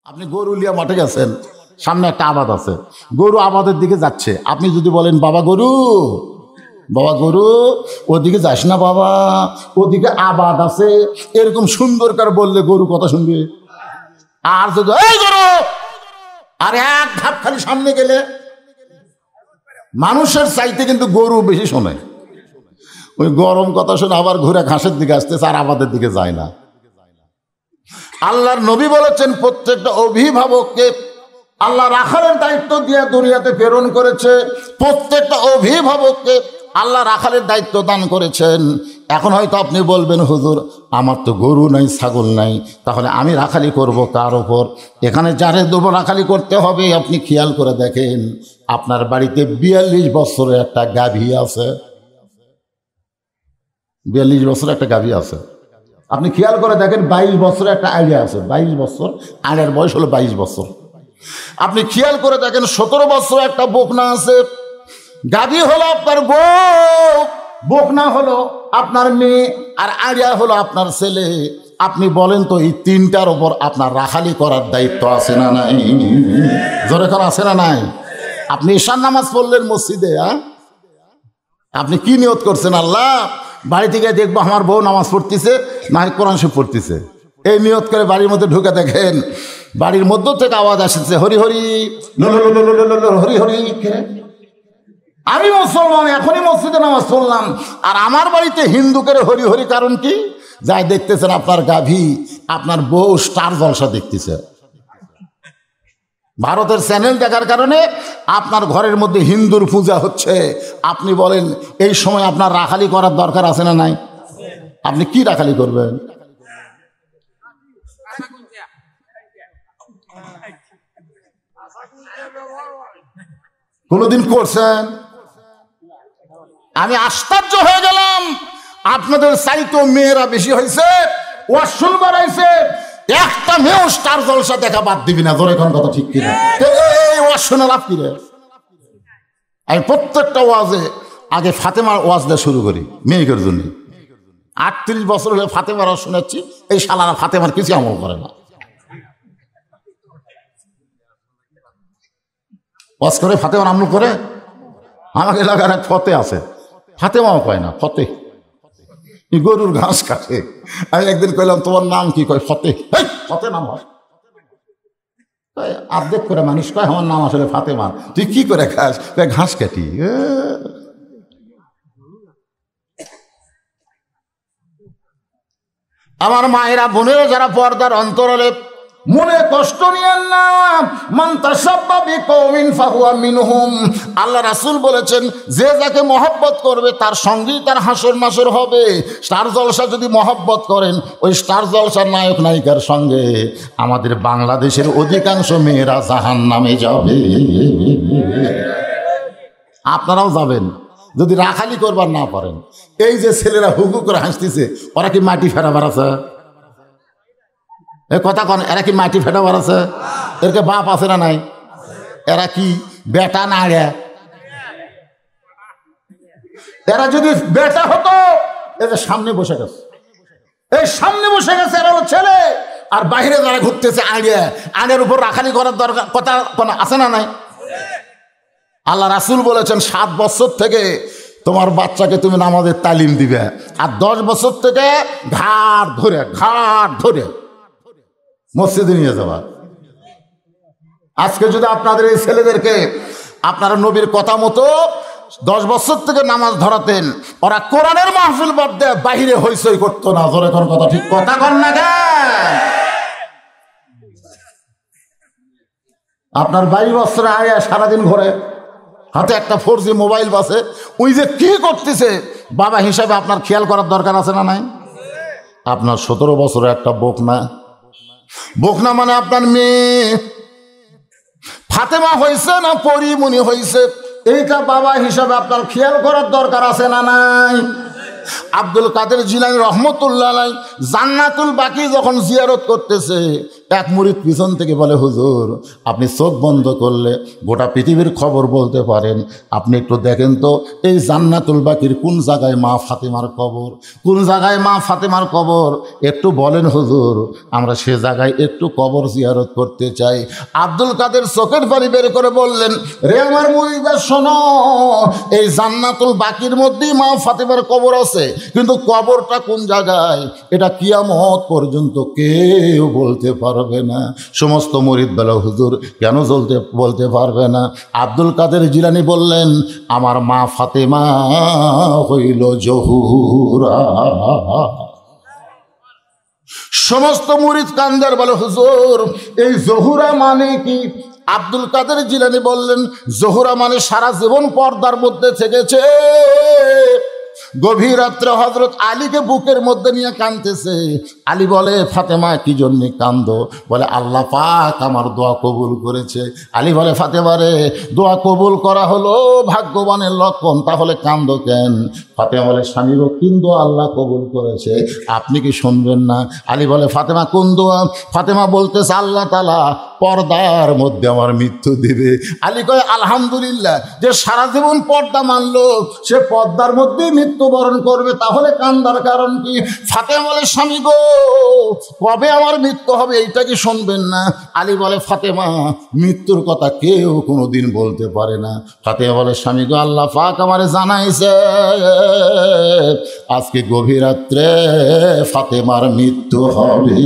আপনি গরু লিয়া মাঠে গেছেন, সামনে একটা আবাদ আছে, গরু আবাদের দিকে যাচ্ছে। আপনি যদি বলেন বাবা গরু ওদিকে যাস না বাবা, ওদিকে আবাদ আছে, এরকম সুন্দর করে বললে গরু কথা শুনবে। আর যদি এই গরু, আর এক ধাপ খালি সামনে গেলে মানুষের চাইতে কিন্তু গরু বেশি শোনে। ওই গরম কথা শুনে আবার ঘুরে ঘাসের দিকে আসতেছে, আর আবাদের দিকে যায় না। আল্লাহর নবী বলেছেন প্রত্যেকটা অভিভাবককে আল্লাহ রাখালের দায়িত্ব দিয়ে দুনিয়াতে প্রেরণ করেছে। প্রত্যেকটা অভিভাবককে আল্লাহ রাখালের দায়িত্ব দান করেছেন। এখন হয়তো আপনি বলবেন হুজুর আমার তো গরু নাই, ছাগল নাই, তাহলে আমি রাখালি করব কার ওপর? এখানে যারে দেবো রাখালি করতে হবে। আপনি খেয়াল করে দেখেন, আপনার বাড়িতে 42 বছরের একটা গাভী আছে, 42 বছরের একটা গাভী আছে। আপনি খেয়াল করে দেখেন 22 বছরের একটা আইডিয়া আছে, 22 বছর, আইনের বয়স হলো 22 বছর। আপনি খেয়াল করে দেখেন 17 বছর একটা বকনা আছে। গাভী হলো আপনার বউ, বকনা হলো আপনার মেয়ে, আর আইডিয়া হলো আপনার ছেলে। আপনি বলেন তো এই তিনটার ওপর আপনার রাখালি করার দায়িত্ব আছে না নাই? জোরে করে আছে না নাই? আপনি ঈশান নামাজ পড়লেন মসজিদে, আপনি কি নিয়ত করছেন? আল্লাহ বাড়ি থেকে দেখবো আমার বউ নামাজ পড়তেছে না কোরআন শরীফ পড়তেছে, এই নিয়ত করে বাড়ির মধ্যে ঢুকে দেখেন বাড়ির মধ্য থেকে আওয়াজ আসছে হরি হরি হরি হরি। আমি মুসলমান, এখনই মসজিদে নামাজ পড়লাম, আর আমার বাড়িতে হিন্দু করে হরি হরি। কারণ কি? যাই দেখতেছেন আপনার গাভী, আপনার বউ স্টার জলসা দেখতেছে। ভারতের চ্যানেল দেখার কারণে আপনার ঘরের মধ্যে হিন্দুর পূজা হচ্ছে। আপনি বলেন এই সময় আপনার রাখালি করার দরকার আছে না নাই? আপনি কি রাখালি করবেন? কোনদিন করছেন? আমি আশ্চর্য হয়ে গেলাম, আপনাদের চাইতো মেয়েরা বেশি হয়েছে, ওয়াশরুম বাড়াইছে, একটা মেয়েও স্টার জলসা দেখা বাদ দিবি না। জোরে কোন কথা ঠিক কিনা? এই ওয়াজ শুনে লাভ কি রে? আমি প্রত্যেকটা ওয়াজে আগে ফাতেমার ওয়াজ দিয়ে শুরু করি মেয়েদের জন্য। 38 বছর হলে ফাতেমার ওয়াজ শোনাচ্ছি, এই শালারা ফাতেমার কিছু আমল করে না। ওয়াজ করে ফাতেমার আমল করে। আমাকে এলাকার এক ফতে আছে, ফাতেমাও কয় না, ফতে। গরুর ঘাস কাটে। আমি একদিন কইলাম তোমার নাম কি? কয় ফতে। ফতে নাম হয়? আর্ধেক করে মানুষ কয় আমার নাম আসলে ফাতেমা। তুই কি করে খাস? ঘাস কাটি। আমার মায়েরা বোনেরা যারা পর্দার অন্তরালে, মনে কষ্ট নিয়েন না। মান তাসাব্বা বিকওমিন ফাহুয়া মিনহুম। আল্লাহ রাসূল বলেছেন যে যাকে মহব্বত করবে তার সঙ্গেই তার হাসর নাসর হবে। স্টার জলসা যদি মহব্বত করেন, ওই স্টার জলসার নায়ক নায়িকার সঙ্গে আমাদের বাংলাদেশের অধিকাংশ মেয়েরা জাহান্নামে যাবে। আপনারাও যাবেন যদি রাখালি করবার না পারেন। এই যে ছেলেরা হুকু করে হাসতেছে, ওরা কি মাটি ফেরাবার আছে? এ কথা কন, এরা কি মাটি ফেটাবার আছে? এরকে বাপ আছে না নাই? এরা কি বেটা না রে? এরা যদি বেটা হতো, এদের সামনে বসে গেছে, এই সামনে বসে গেছে, এরা হলো ছেলে। আর বাইরে যারা ঘুরতেছে আড়ের উপর রাখালি করার দরকার কথা কোনো আছে না নাই? আল্লাহ রাসূল বলেছেন 7 বছর থেকে তোমার বাচ্চাকে তুমি নামাজের তালিম দিবে, আর 10 বছর থেকে ঘাট ধরে মসজিদে নিয়ে যাওয়া। আজকে যদি আপনাদের এই ছেলেদেরকে আপনারা নবীর কথা মতো 10 বছর থেকে নামাজ ধরাতেন, ওরা কোরআনের মাহফিল বাদ দিয়ে বাহিরে হইচই করতো না। জোরে কোন কথা ঠিক কথা কন না কেন? আপনার 22 বছরে আয়া সারাদিন ঘরে হাতে একটা 4G মোবাইল বাসে, ওই যে কি করতেছে বাবা হিসাবে আপনার খেয়াল করার দরকার আছে না নাই? আপনার 17 বছরে একটা বকনা মানে আপনার মেয়ে ফাতেমা হয়েছে না পরিমণি হয়েছে, এইটা বাবা হিসাবে আপনার খেয়াল করার দরকার আছে না নাই? আব্দুল কাদের জিলানী রহমতুল্লাহ আলাইহি জান্নাতুল বাকি যখন জিয়ারত করতেছে, এক মুরিদ পিছন থেকে বলে, হুজুর আপনি চোখ বন্ধ করলে গোটা পৃথিবীর খবর বলতে পারেন, আপনি একটু দেখেন তো এই জান্নাতুল বাকির কোন জায়গায় মা ফাতেমার কবর, কোন জায়গায় মা ফাতেমার কবর, একটু বলেন হুজুর, আমরা সে জায়গায় একটু কবর জিয়ারত করতে চাই। আব্দুল কাদের চোখের পানি বের করে বললেন, রে আমার মুরিদরা শোনো, এই জান্নাতুল বাকির মধ্যেই মা ফাতেমার কবর আছে, কিন্তু কবরটা কোন জায়গায় এটা কিয়ামত পর্যন্ত কেউ বলতে পারবে না। সমস্ত মুরিদ বলে, হুজুর কেন বলতে পারবে না? আব্দুল কাদের জিলানী বললেন, আমার মা ফাতেমা হইল জহুরা। সমস্ত মুরিদ কান্দার বলে, হুজুর এই জহুরা মানে কি? আব্দুল কাদের জিলানী বললেন, জহুরা মানে সারা জীবন পর্দার মধ্যে থেকেছে, গভীর রাত্রে হযরত আলীকে বুকের মধ্যে নিয়ে কাঁদতেছে। আলী বলে, ফাতেমা কি জন্যে কান্দো? বলে, আল্লাহ পাক আমার দোয়া কবুল করেছে। আলী বলে, ফাতেমা রে, দোয়া কবুল করা হলো ভাগ্যবানের লক্ষণ, তাহলে কান্দো কেন? ফাতেমা বলে, স্বামী গো, কোন দোয়া আল্লাহ কবুল করেছে আপনি কি শুনবেন না? আলী বলে, ফাতেমা কোন দোয়া? ফাতেমা বলতেছে, আল্লাহ তাআলা পর্দার মধ্যে আমার মৃত্যু দিবে। আলী কয়, আলহামদুলিল্লাহ, যে সারা জীবন পর্দা মানলো সে পর্দার মধ্যেই মৃত্যুবরণ করবে, তাহলে কান্দার কারণ কি? ফাতেমা বলে, স্বামী গো, কবে আমার মৃত্যু হবে এইটা কি শুনবেন না? আলী বলে, ফাতেমা মৃত্যুর কথা কেউ কোনোদিন বলতে পারে না। ফাতেমা বলে, স্বামী গো, আল্লাহ পাক আমারে জানাইছে আজকে গভীর রাত্রে ফাতেমার মৃত্যু হবে।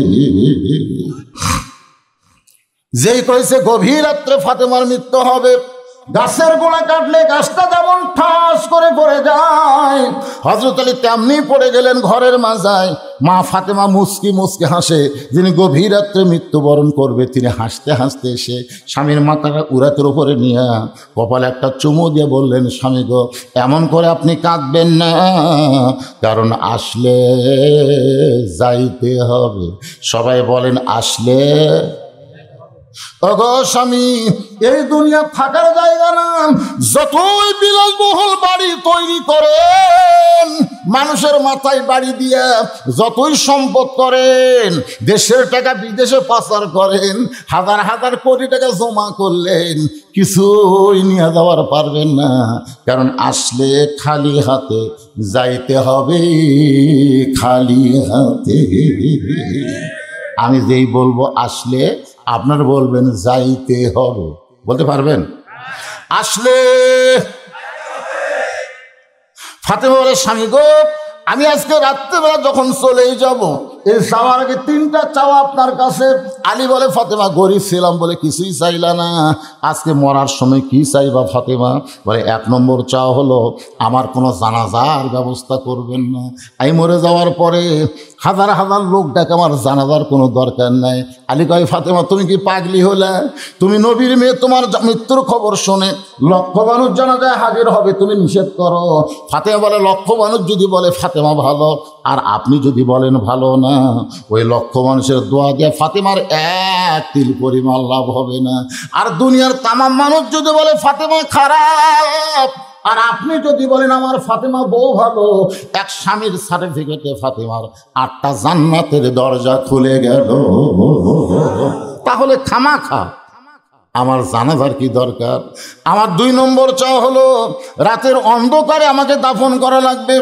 যেই কইছে গভীর রাত্রে ফাতেমার মৃত্যু হবে, গাছের গোড়া কাটলে গাছটা যেমন ঠাস করে পড়ে যায়, হযরত আলী তেমনি পড়ে গেলেন ঘরের মাজায়। মা ফাতেমা মুচকি মুচকি হাসে। যিনি গভীর রাত্রে মৃত্যুবরণ করবে তিনি হাসতে হাসতে এসে স্বামীর মাথাটা উরাতের উপরে নিয়ে কপালে একটা চুমু দিয়ে বললেন, স্বামী গো, এমন করে আপনি কাঁদবেন না, কারণ আসলে যাইতে হবে। সবাই বলেন, আসলে। ওগো স্বামী, এই দুনিয়া থাকার জায়গা না। যতই বিলাসবহুল বাড়ি তৈরি করেন, মানুষের মাথায় বাড়ি দিয়ে যতই সম্পদ করেন, দেশের টাকা বিদেশে পাচার করেন, হাজার হাজার কোটি টাকা জমা করলেন, কিছুই নিয়ে যাওয়ার পারবেন না। কারণ আসলে খালি হাতে যাইতে হবে, খালি হাতে। আমি যেই বলবো আসলে, আপনার বলবেন যাইতে হবে। বলতে পারবেন? আসলে। ফাতেমা বলে, স্বামী গো, আমি আজকে রাত্রেবেলা যখন চলেই যাব, এই যাওয়ার আগে তিনটা চাওয়া আপনার কাছে। আলী বলে, ফাতেমা গরিব ছিলাম বলে কিছুই চাইলা না, আজকে মরার সময় কি চাইবা ফাতেমা? বলে, এক নম্বর চাওয়া হলো আমার কোনো জানাজার ব্যবস্থা করবেন না। আমি মরে যাওয়ার পরে হাজার হাজার লোক ডাকে, আমার জানাজার কোনো দরকার নাই। আলী কয়, ফাতেমা তুমি কি পাগলি হলে? তুমি নবীর মেয়ে, তোমার মৃত্যুর খবর শোনে লক্ষ মানুষ জানাজায় হাজির হবে, তুমি নিষেধ করো। ফাতেমা বলে, লক্ষ মানুষ যদি বলে ফাতেমা ভালো, আর আপনি যদি বলেন ভালো না, ওই লক্ষ মানুষের দোয়া দিয়ে ফাতেমার এক তিল পরিমাণ লাভ হবে না। আর দুনিয়ার তামাম মানুষ যদি বলে ফাতেমা খারাপ, আর আপনি যদি বলেন আমার ফাতেমা বউ ভালো, এক স্বামীর সার্টিফিকেটে ফাতেমার 8টা জান্নাতের দরজা খুলে গেল। তাহলে খামাখা আমার জানাজার কি দরকার? আমার 2 নম্বর চাওয়া হলো রাতের অন্ধকারে আমাকে দাফন করা লাগবে।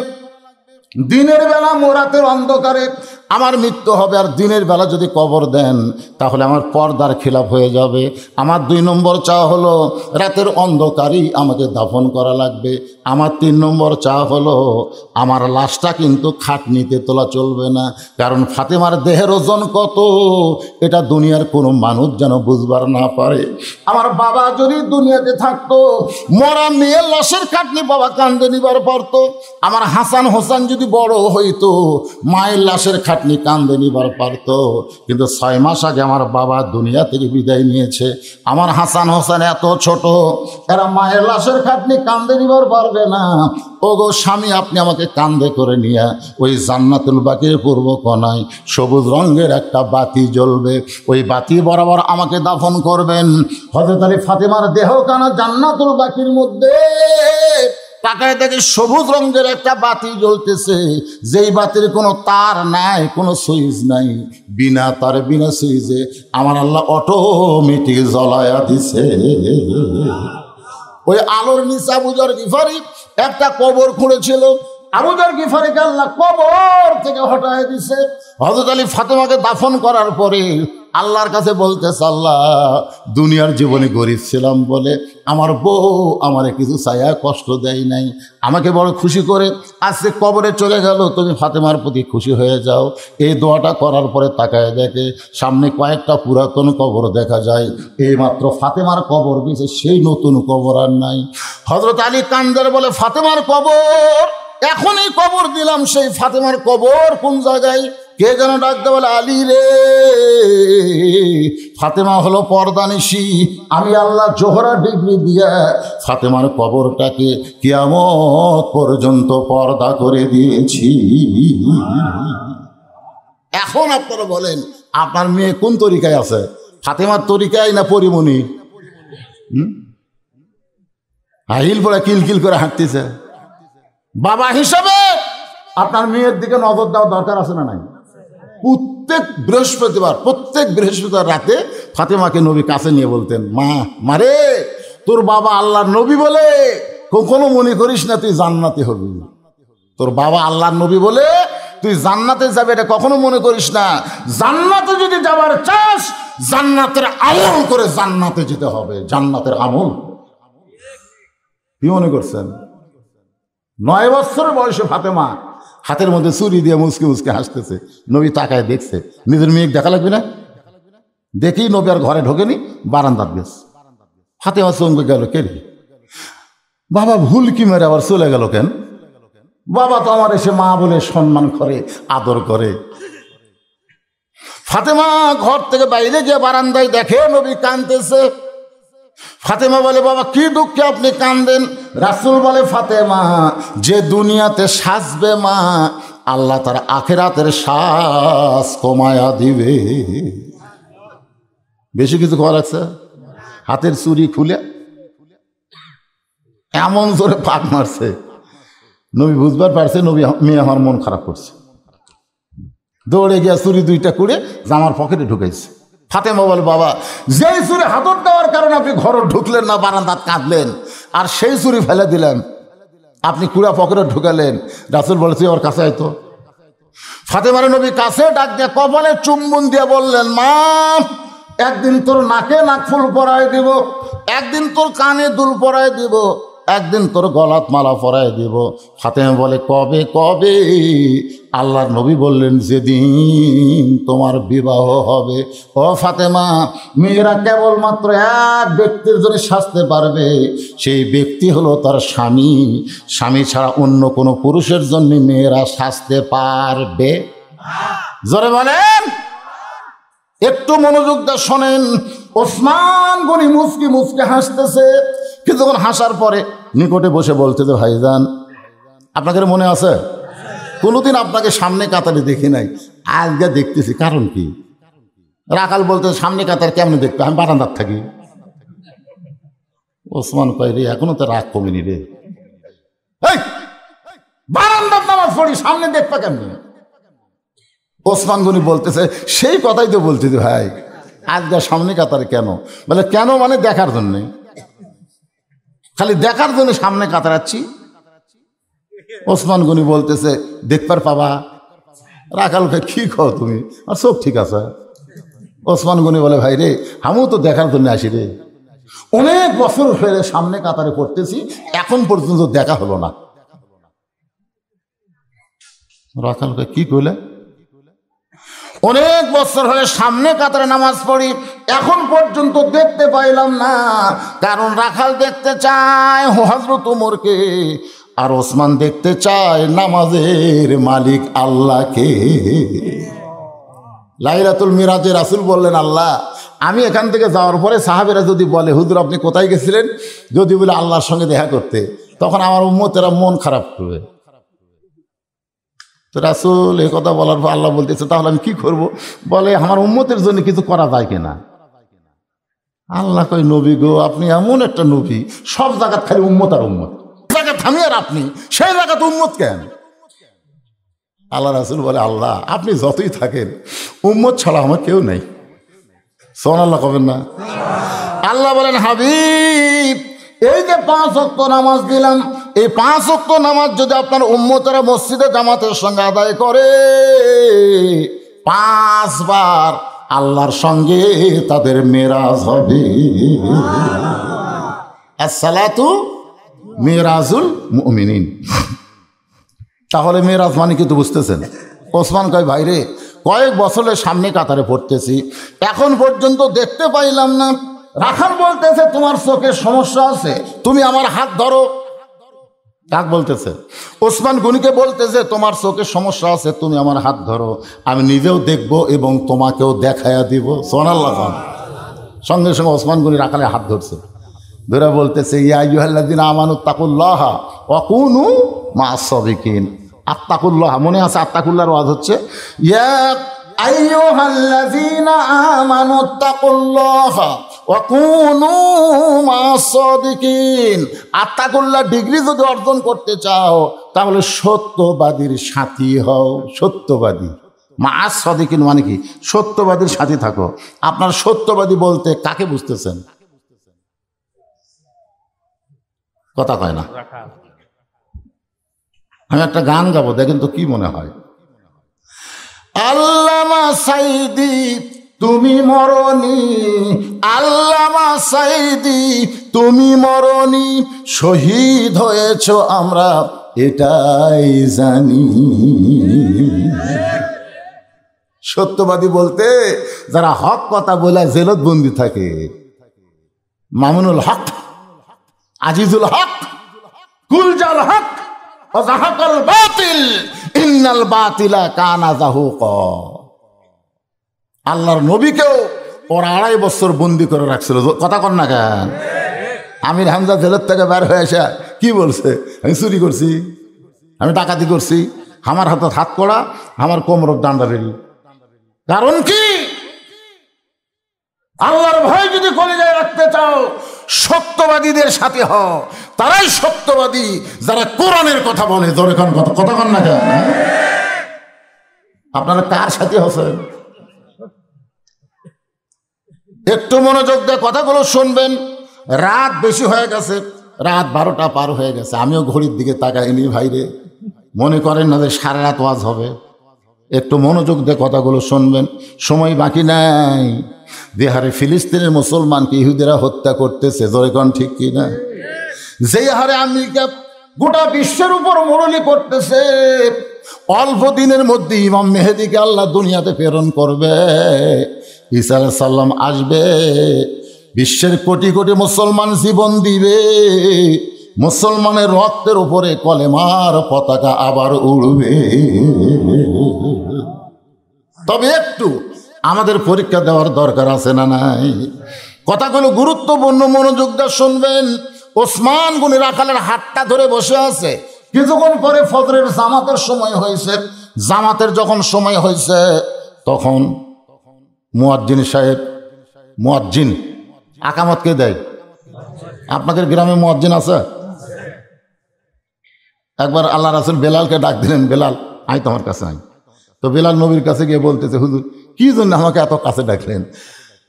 দিনের বেলা রাতের অন্ধকারে আমার মৃত্যু হবে, আর দিনের বেলা যদি কবর দেন তাহলে আমার পর্দার খিলাফ হয়ে যাবে। আমার 2 নম্বর চাওয়া হলো রাতের অন্ধকারেই আমাকে দাফন করা লাগবে। আমার 3 নম্বর চাওয়া হলো আমার লাশটা কিন্তু খাটনিতে তোলা চলবে না, কারণ ফাতেমার দেহের ওজন কত এটা দুনিয়ার কোনো মানুষ যেন বুঝবার না পারে। আমার বাবা যদি দুনিয়াতে থাকতো, মরা মেয়ের লাশের খাটনি বাবা কান্দে নিবার পারতো। আমার হাসান হোসেন যদি বড় হইতো, মায়ের লাশের খাটনি কান্দে নিবার পারত। কিন্তু 6 মাস আগে আমার বাবা দুনিয়া থেকে বিদায় নিয়েছে। আমার হাসান হোসেন এত ছোট, এরা মায়ের লাশের খাটনি কান্দে নিবার পারবে না। ওগো স্বামী, আপনি আমাকে কান্দে করে নিয়ে ওই জান্নাতুল বাকির পূর্ব কোণায় সবুজ রঙের একটা বাতি জ্বলবে, ওই বাতি বরাবর আমাকে দাফন করবেন। হযরত আলী ফাতেমার দেহ কানা জান্নাতুল বাকির মধ্যে তাকায় দেখে সবুজ রঙের একটা বাতি জ্বলতেছে, যেই বাতির কোনো তার নাই, কোনো সুইচ নাই, বিনা তারে বিনা সুইচে আমার আল্লাহ অটোমেটিক জ্বলায়া দিছে। ওই আলোর নিচে আবু যর গিফারি একটা কবর খুঁড়েছিল, আবু যর গিফারিকে আল্লাহ কবর থেকে হটায় দিছে। হযরত আলী ফাতেমাকে দাফন করার পরে আল্লাহর কাছে বলতেছে, আল্লাহ দুনিয়ার জীবনে গরিব ছিলাম বলে আমার বউ আমারে কিছু চায়া কষ্ট দেয় নাই, আমাকে বড় খুশি করে আজকে কবরে চলে গেল, তুমি ফাতেমার প্রতি খুশি হয়ে যাও। এই দোয়াটা করার পরে তাকায় দেখে সামনে কয়েকটা পুরাতন কবর দেখা যায়, এইমাত্র ফাতেমার কবর দিয়েছে, সেই নতুন কবর আর নাই। হযরত আলী কান্দের বলে, ফাতেমার কবর এখনই কবর দিলাম, সেই ফাতেমার কবর কোন জায়গায়? কে যেন ডাকতে বলে, আলী রে, ফাতেমা হলো পর্দানিশী, আমি আল্লাহ জোহরা ডিগ্রি দিয়ে ফাতেমার কবরটাকে কিয়ামত পর্যন্ত পর্দা করে দিয়েছি। এখন আপনারা বলেন, আপনার মেয়ে কোন তরিকায় আছে? ফাতেমার তরিকায় না পরিমণি? হিল পড়ে কিলকিল করে হাঁটতেছে। বাবা হিসাবে আপনার মেয়ের দিকে নজর দেওয়া দরকার আছে না নাই? প্রত্যেক বৃহস্পতিবার রাতে ফাতেমাকে নবী কাছে নিয়ে বলতেন, মা মারে, তোর বাবা আল্লাহর নবী বলে কখনো মনে করিস না তুই জান্নাতে হবি। তোর বাবা আল্লাহর নবী বলে তুই জান্নাতে যাবে এটা কখনো মনে করিস না। জান্নাতে যদি যাবার চাস, জান্নাতের আমল করে জান্নাতে যেতে হবে। জান্নাতের আমল কি মনে করছেন? 9 বছর বয়সে ফাতেমা হাতের মধ্যে চুরি দিয়ে মুসকে মুসকে হাসতেছে। নবী তাকায় দেখছে, নিজের মেয়ে দেখা লাগবে না, দেখি নবী আর ঘরে ঢোকেনি, বারান্দার গেছে। ফাতেমা চমকে গেল, কে রে বাবা, ভুল কি মেরে আবার চলে গেল কেন? বাবা তো আমার এসে মা বলে সম্মান করে, আদর করে। ফাতেমা ঘর থেকে বাইরে গিয়ে বারান্দায় দেখে নবী কাঁদতেছে। ফাতেমা বলে, বাবা কি দুঃখে আপনি কাঁদেন? রাসূল বলে, ফাতেমা যে দুনিয়াতে সাজবে মা, আল্লাহ তার আখিরাতের শ্বাস কমায়া দিবে। বেশি কিছু করা লাগছে? হাতের চুরি খুলে এমন জোরে পাক মারছে, নবী বুঝবার পারছে নবী মেয়ে আমার মন খারাপ করছে। দৌড়ে গিয়া চুরি 2টা করে জামার পকেটে ঢুকাইছে। ফাতেমা বলে, বাবা যেই চুরি হাতত দেওয়ার কারণে আপনি ঘরে ঢুকলেন না, বারান্দাত কাঁদলেন, আর সেই চুরি ফেলে দিলেন, আপনি কুড়া পকেটে ঢুকালেন। রাসূল বলে, তুই ওর কাছে আইতো। ফাতেমার নবী কাছে ডাক দিয়ে কপালে চুম্বন দিয়ে বললেন, মা একদিন তোর নাকে নাকফুল পরায় দিব, একদিন তোর কানে দুল পরায় দিব, একদিন তোর গলাত মালা পরায় দিব। ফাতেমা বলে, কবে কবে? আল্লাহর নবী বললেন, যেদিন তোমার বিবাহ হবে। ও ফাতেমা, মেয়েরা কেবলমাত্র এক ব্যক্তির জন্য সাজতে পারবে, সেই ব্যক্তি হলো তার স্বামী। স্বামী ছাড়া অন্য কোনো পুরুষের জন্য মেয়েরা সাজতে পারবে? জোরে বলেন, একটু মনোযোগ দিয়ে শোনেন। ওসমান গনি মুচকি মুচকি হাসতেছে, কিছুক্ষণ হাসার পরে নিকটে বসে বলতেছে, ভাইজান আপনাদের মনে আছে কোনোদিন আপনাকে সামনে কাতারে দেখি নাই, আজকে দেখতেছি, কারণ কি? রাখাল বলতে, সামনে কাতার কেমন দেখবে, আমি বারান্দার থাকি। ওসমান কয়, রে এখনো তো রাগ কমেনি রে, বারান্দার নামাজ পড়ি, সামনে দেখবা কেমনি? ওসমান গনি বলতেছে, সেই কথাই তো বলতেছি ভাই, আজকে সামনে কাতারে কেন? বলে, কেন মানে দেখার জন্যে, খালি দেখার জন্য সামনে কাতারাচ্ছি। ওসমান গনি বলতেছে, দেখবার পাবা। রাখালকে, কি কও তুমি, আর সব ঠিক আছে। ওসমান গনি বলে, ভাই রে আমিও তো দেখার জন্য আসি রে, অনেক বছর ফেরে সামনে কাতারে পড়তেছি, এখন পর্যন্ত দেখা হলো না। রাখালকে, কি কইলে? অনেক বছর হলে সামনে কাতারে নামাজ পড়ি, এখন পর্যন্ত দেখতে পাইলাম না। কারণ রাখাল দেখতে চায় হযরত ওমরকে, আর ওসমান দেখতে চায় নামাজের মালিক আল্লাহকে। লাইলাতুল মিরাজে রাসূল বললেন, আল্লাহ আমি এখান থেকে যাওয়ার পরে সাহাবেরা যদি বলে, হুজুর আপনি কোথায় গেছিলেন, যদি বলে আল্লাহর সঙ্গে দেখা করতে, তখন আমার উম্মতেরা মন খারাপ করবে। তো রাসূল এই কথা বলার পর আল্লাহ বলতেছে, তাহলে আমি কি করব? বলে, আমার উম্মতের জন্য কিছু করা যায় কিনা? আল্লাহ কয়, নবী গো আপনি এমন একটা নবী, সব জায়গা খালি উম্মত আর উম্মত, জায়গা আমি আর আপনি, সেই জায়গাতে উম্মত কেন? আল্লাহ রাসূল বলে, আল্লাহ আপনি যতই থাকেন উম্মত ছাড়া আমার কেউ নেই। সুবহানাল্লাহ কবেন না? আল্লাহ বলেন, হাবিব এই যে 5 ওয়াক্ত নামাজ দিলাম, এই 5 ওয়াক্ত নামাজ যদি আপনার উম্মতেরা মসজিদে জামাতের সঙ্গে আদায় করে 5 বার আল্লাহর সঙ্গে তাদের মেরাজ হবে। আসসালাতু মেরাজুল মুমিনিন। তাহলে মেরাজ মানে কি তো বুঝতেছেন? ওসমান কয়, ভাইরে কয়েক বছরের সামনে কাতারে পড়তেছি, এখন পর্যন্ত দেখতে পাইলাম না। রাখাল বলতেছে তোমার চোখের সমস্যা আছে, তুমি আমার হাত ধরো। কাক বলতেছে? ওসমান গনিকে বলতেছে তোমার চোখের সমস্যা আছে, তুমি আমার হাত ধরো, আমি নিজেও দেখব এবং তোমাকেও দেখাইয়া দিব। সুবহানাল্লাহ। সঙ্গে সঙ্গে ওসমান গনি রাখালে হাত ধরছে, ধরে বলতেছে, ইয়া আইয়ুহাল্লাযীনা আমানুত্তাকুল্লাহ ওয়া কুনু মা'আস সাদিকিন। আত্তাকুল্লাহ মনে আছে? আত্তাকুল্লাহর ওয়াজ হচ্ছে ইয়া আইয়ুহাল্লাযীনা আমানুত্তাকুল্লাহ ওয়া কুনু মা'আস সাদিকিন। আত্তাকুল্লাহ ডিগ্রি যদি অর্জন করতে চাও তাহলে সত্যবাদীর সাথী হও। সত্যবাদী মা'আস সাদিকিন মানে কি? সত্যবাদীর সাথী থাকো। আপনার সত্যবাদী বলতে কাকে বুঝতেছেন? কথা কয় না। আমি একটা গান গাবো, দেখেন তো কি মনে হয়। আল্লামা সাইদি তুমি মরনি, আল্লামা সাইদি তুমি মরনি, শহীদ হয়েছ আমরা এটাই জানি। সত্যবাদী বলতে যারা হক কথা বলে জেলত বন্দি থাকে, মামুনুল হক, আজিজুল হক, কুলজাল হক, ওয়াজাহাকাল বাতিল ইন্নাল বাতিলা কানা যাহুকা। আল্লাহর নবীকেও ওরা 2.5 বছর বন্দি করে রাখছিল। কথা কন না কেন? আমির হামজা জেলের থেকে বের হয়ে এসে কি বলছে? আমি চুরি করছি, আমি ডাকাতি করছি, আমার হাতে হাত করা, আমার কোমরের ডান্ডা বেরি। কারণ কি? আল্লাহর ভয় যদি কলিজায় রাখতে চাও সত্যবাদীদের সাথে হও। তারাই সত্যবাদী যারা কোরআনের কথা বলে। জোরে কোন কথা, কথা কন না কেন? আপনারা কার সাথে হচ্ছেন? একটু মনোযোগ দিয়ে কথাগুলো শুনবেন। রাত বেশি হয়ে গেছে, রাত 12টা পার হয়ে গেছে। আমিও ঘড়ির দিকে তাকাইনি ভাইরে, মনে করেন না যে সারা রাত ওয়াজ হবে। একটু মনোযোগ দিয়ে কথাগুলো শুনবেন, সময় বাকি নাই। যে হারে ফিলিস্তিনের মুসলমানকে ইহুদিরা হত্যা করতেছে, জোরে কোন ঠিক কি না? যেই হারে আমেরিকা গোটা বিশ্বের উপর মোড়লি করতেছে, অল্প দিনের মধ্যে ইমাম মেহেদিকে আল্লাহ দুনিয়াতে প্রেরণ করবে। ঈসা আলাইহিস সালাম আসবে, বিশ্বের কোটি কোটি মুসলমান জীবন দিবে, মুসলমানের রক্তের উপরে কলেমার পতাকা আবার উড়বে। তবে একটু আমাদের পরীক্ষা দেওয়ার দরকার আছে না নাই? কথাগুলো গুরুত্বপূর্ণ, মনোযোগ দিয়ে শুনবেন। ওসমান গনি রাখালের হাতটা ধরে বসে আছে। কিছুক্ষণ পরে ফজরের জামাতের সময় হয়েছে। জামাতের যখন সময় হয়েছে তখন মুয়াজ্জিন সাহেব, মুয়াজ্জিন আকামত কে দেয়? আপনাদের গ্রামে মুয়াজ্জিন আছে? একবার আল্লাহ রাসূল বেলালকে ডাক দিলেন, বেলাল আয় তোমার কাছে আয়। তো বেলাল নবীর কাছে গিয়ে বলতেছে, হুজুর কি জন্য আমাকে এত কাছে ডাকলেন?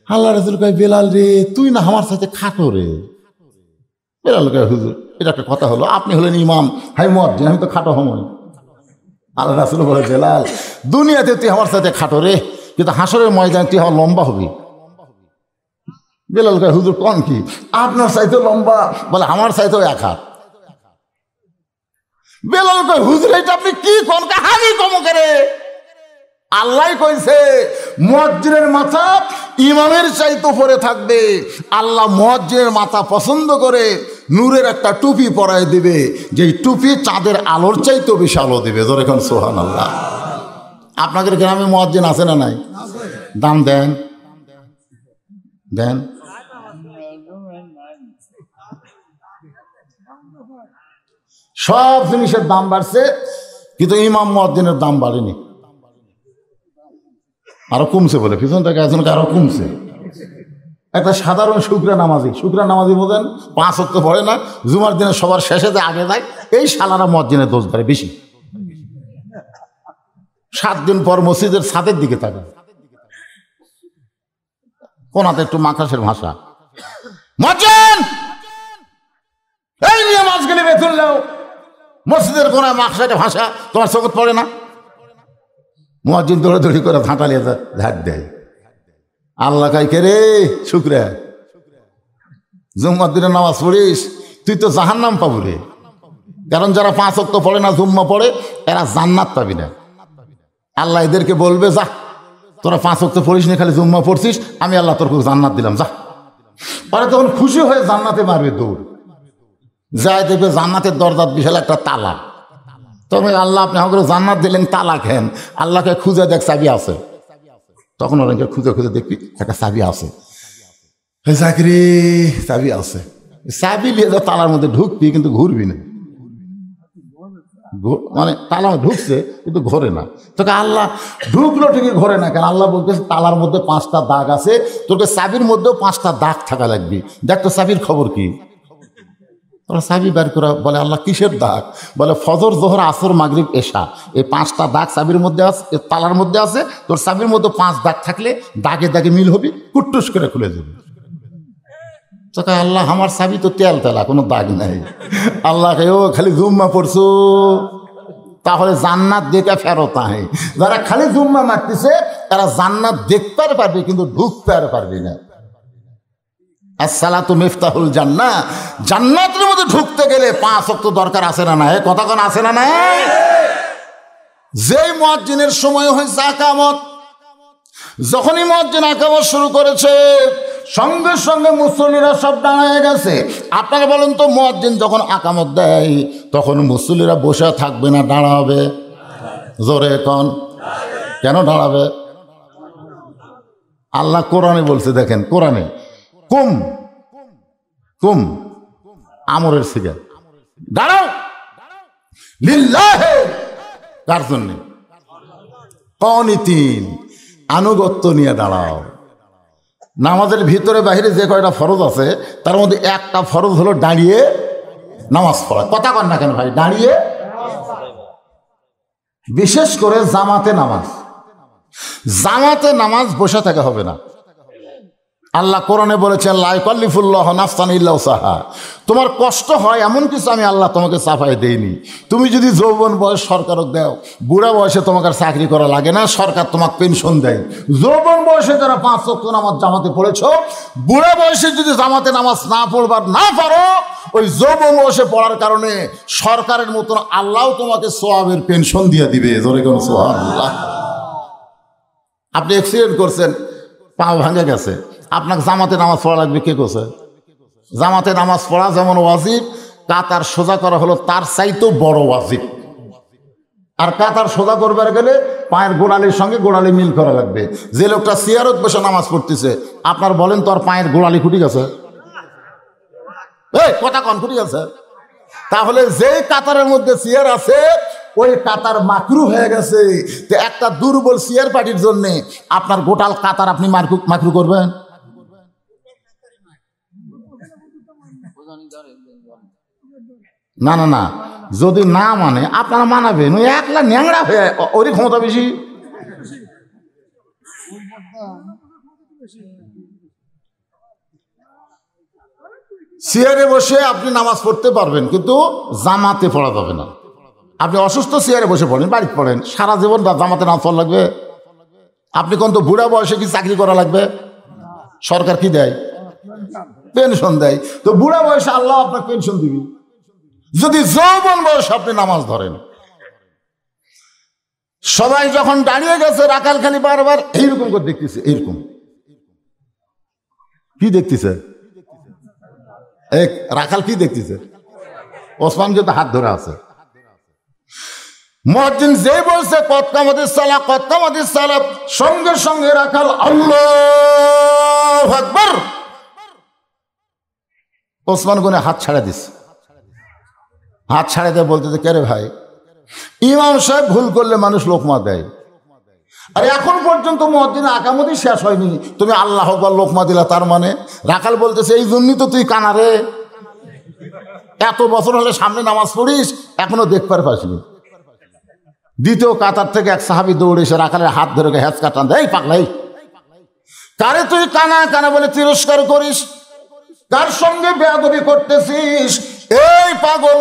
আল্লাহ রাসূল কয়, বেলাল রে তুই না আমার সাথে খাটো রে। বেলাল কয়, হুজুর এটা একটা কথা হলো, আপনি হলেন ইমাম, হাই মুয়াজ্জিন, আমি তো খাটো হমই। আল্লাহ রাসূল বলে, বেলাল দুনিয়াতে তুই আমার সাথে খাটো রে, কিন্তু হাসরের ময়দানে তুই আমার লম্বা হবি। বেলাল কয়, হুজুর কোন কি? আপনার চাইতেও লম্বা? বলে আমার চাইতেও 1 হাত। বেলাল কয়, হুজুর এটা আপনি কি কোন? হানি কমকে রে, আল্লাহ কইছে মুয়াজ্জিনের মাথা ইমামের চাইতে উপরে থাকবে। আল্লাহ মুয়াজ্জিনের মাথা পছন্দ করে নূরের একটা টুপি পরায় দিবে, যেই টুপি চাঁদের আলোর চাইতেও বেশি আলো দিবে। ধরে এখন সুবহানাল্লাহ। আপনাদের গ্রামে মুয়াজ্জিন আছে না নাই? দাম দেন, দেন। সব জিনিসের দাম বাড়ছে, কিন্তু ইমাম মুয়াজ্জিনের দাম বাড়েনি, আরো কমছে। বলে পিছন থেকে একজনকে আরো কমছে। একটা সাধারণ শুকরা নামাজি বোঝেন, 5 ওয়াক্ত পড়ে না, জুমার দিনে সবার শেষে আগে যায়, এই শালারা মসজিদে দোষ ধরে বেশি। 7 দিন পর মসজিদের ছাদের দিকে থাকে, কোনাতে একটু মাখাসের ভাষা, মসজিদ এই নিয়ে মাঝখানে বেতন নাও, মসজিদের কোনায় মাখাসের ভাষা তোমার চোখে পড়ে না? মসজিদ দৌড়াদৌড়ি করে ঝাঁটালিয়ে ঝাঁট দেয়। আল্লাহ কাই কে রে শুক্রা, জুম্মার দিনে নামাজ পড়িস তুই তো জাহান্নাম পাবো রে। কারণ যারা 5 ওয়াক্ত পড়ে না, জুম্মা পড়ে, এরা জান্নাত পাবি না। আল্লাহ এদেরকে বলবে, যা তোরা 5 ওয়াক্ত পড়িস না, খালি জুম্মা পড়ছিস, আমি আল্লাহ তোর জান্নাত দিলাম, যা। পরে তখন খুশি হয়ে জান্নাতে মারবে দৌড়, যায় দেখবে জান্নাতের দরজার বিশাল একটা তালা। তবে আল্লাহ আপনি আমাকে জান্নাত দিলেন, তালা খেন, আল্লাহকে খুঁজে দেখ চাবি আছে। তখন অনেকে খুঁজে খুঁজে দেখবি একটা চাবি আছে, চাকরি চাবি আছে, চাবি নিয়ে যা তালার মধ্যে ঢুকবি কিন্তু ঘুরবি না, মানে তালা ঢুকছে কিন্তু ঘোরে না। তোকে আল্লাহ ঢুকলো ঠিকই ঘোরে না, কেন আল্লাহ বলতেছে তালার মধ্যে 5টা দাগ আছে, তোকে চাবির মধ্যেও 5টা দাগ থাকা লাগবে। দেখ তো চাবির খবর কি? তোরা চাবি বের করা, বলে আল্লাহ কিসের দাগ? বলে ফজর, জোহর, আসর, মাগরিব, এশা, এই 5টা দাগ চাবির মধ্যে আছে, তালার মধ্যে আছে। তোর চাবির মধ্যে 5 দাগ থাকলে দাগে দাগে মিল হবি, কুট্টুস করে খুলে যাবে। তোকে আল্লাহ আমার চাবি তো তেল তেলা, কোনো দাগ নাই। আল্লাহকে ও খালি জুম্মা পড়ছো, তাহলে জান্নাত দেখে ফেরত আহে। যারা খালি জুম্মা মারতেছে তারা জান্নাত দেখতে পারবে কিন্তু ঢুকতে আর পারবে না। আসসালাতু মিফতাহুল জান্নাহ, জান্নাতের মধ্যে ঢুকতে গেলে 5 ওয়াক্ত দরকার আছে না নাই? কথা কোন আছে না নাই? যেই মুয়াজ্জিনের সময় হয়েছে আকামত, যখনই মুয়াজ্জিন আকামত শুরু করেছে সঙ্গে সঙ্গে মুসল্লিরা সব দাঁড়ায় গেছে। আপনারা বলেন তো, মুয়াজ্জিন যখন আকামত দেয় তখন মুসল্লিরা বসে থাকবে না দাঁড়াবে? জোরে কোন, কেন দাঁড়াবে? আল্লাহ কোরআনে বলছে, দেখেন কোরআনে, কুম কুম আমরের সিগা, দাঁড়াও লিল্লাহে, কার জন্য? কনিতিন, আনুগত্য নিয়ে দাঁড়াও। নামাজের ভিতরে বাহিরে যে কয়টা ফরজ আছে তার মধ্যে একটা ফরজ হলো দাঁড়িয়ে নামাজ পড়া। কথা কন না কেন ভাই? দাঁড়িয়ে, বিশেষ করে জামাতে নামাজ বসে থাকা হবে না। আল্লাহ কোরআনে বলেছেন, লা ইউকাল্লিফুল্লাহু নাফসান ইল্লা উসাহা। তোমার কষ্ট হয় এমন কিছু আমি আল্লাহ তোমাকে চাপাই দেইনি। তুমি যদি যৌবন বয়স সরকারক দাও, বুড়া বয়সে তোমাকে আর চাকরি করা লাগে না, সরকার তোমাকে পেনশন দেয়। যৌবন বয়সে যারা 5 ওয়াক্ত নামাজ জামাতে পড়েছো, বুড়া বয়সে যদি জামাতে নামাজ না পড়বার না পারো, ওই যৌবন বয়সে পড়ার কারণে সরকারের মতন আল্লাহ তোমাকে সওয়াবের পেনশন দিয়ে দিবে। জোরে কোন সুবহানাল্লাহ। আপনি অ্যাক্সিডেন্ট করছেন, পা ভাঙে গেছে, আপনাকে জামাতে নামাজ পড়া লাগবে। কে কোসে? জামাতে নামাজ পড়া যেমন ওয়াজিব, কাতার সোজা করা হলো তার চাইতেও বড় ওয়াজিব। আর কাতার সোজা করবার গেলে পায়ের গোড়ালির সঙ্গে গোড়ালি মিল করা লাগবে। যে লোকটা চেয়ারত বসে নামাজ পড়তেছে, আপনার বলেন তো আর পায়ের গোড়ালি খুঁটি গেছে? এই কথা কন, খুঁটি গেছে? তাহলে যেই কাতারের মধ্যে চেয়ার আছে ওই কাতার মাকরু হয়ে গেছে। তো একটা দুর্বল চেয়ার পার্টির জন্য আপনার গোটাল কাতার আপনি মাকরু করবেন? না না না, যদি না মানে আপনারা মানাবেন, ওই একলা ন্যাংরা হয়ে ওরই ক্ষমতা বেশি। চেয়ারে বসে আপনি নামাজ পড়তে পারবেন, কিন্তু জামাতে পড়া যাবে না। আপনি অসুস্থ চেয়ারে বসে পড়েন, বাড়িতে পড়েন, সারা জীবন জামাতে নামাজ পড়া লাগবে? আপনি কোন তো বুড়া বয়সে কি চাকরি করা লাগবে? সরকার কি দেয়? পেনশন দেয়। তো বুড়া বয়সে আল্লাহ আপনার পেনশন দিবি। যদি যৌবন বয়সে আপনি নামাজ ধরেন, সবাই যখন দাঁড়িয়ে গেছে, রাখাল খালি বারবার এইরকম করে দেখতেছে। এইরকম কি দেখতেছে? রাখাল কি দেখতেছে? ওসমান কিন্তু হাত ধরে আছে। মুয়াজ্জিন যে বলছে কদ কামাতিস সালাহ, কদ কামাতিস সালাহ, সঙ্গে সঙ্গে রাখাল আল্লাহু আকবার, ওসমান গুনে হাত ছাড়া দিছে। হাত ছাড়া দিয়ে বলতেছে, কে রে ভাই, ইমাম সাহেব ভুল করলে মানুষ লোকমা দেয়, আর এখন পর্যন্ত মুয়াজ্জিন আকামতি শেষ হয়নি, তুমি আল্লাহু আকবার লোকমা দিলা। তার মানে রাখাল বলতেছে এই জন্যই তো তুই কানা রে, এত বছর হলে সামনে নামাজ পড়িস এখনো দেখবার পাসনি। দ্বিতীয় কাতার থেকে এক সাহাবী দৌড়ে এসে রাখালের হাত ধরে হ্যাচ কাটান দেয়, পাগলাই কারে তুই কানা কানা বলে তিরস্কার করিস, কার সঙ্গে বেয়াদবি করতেছিস? এই পাগল,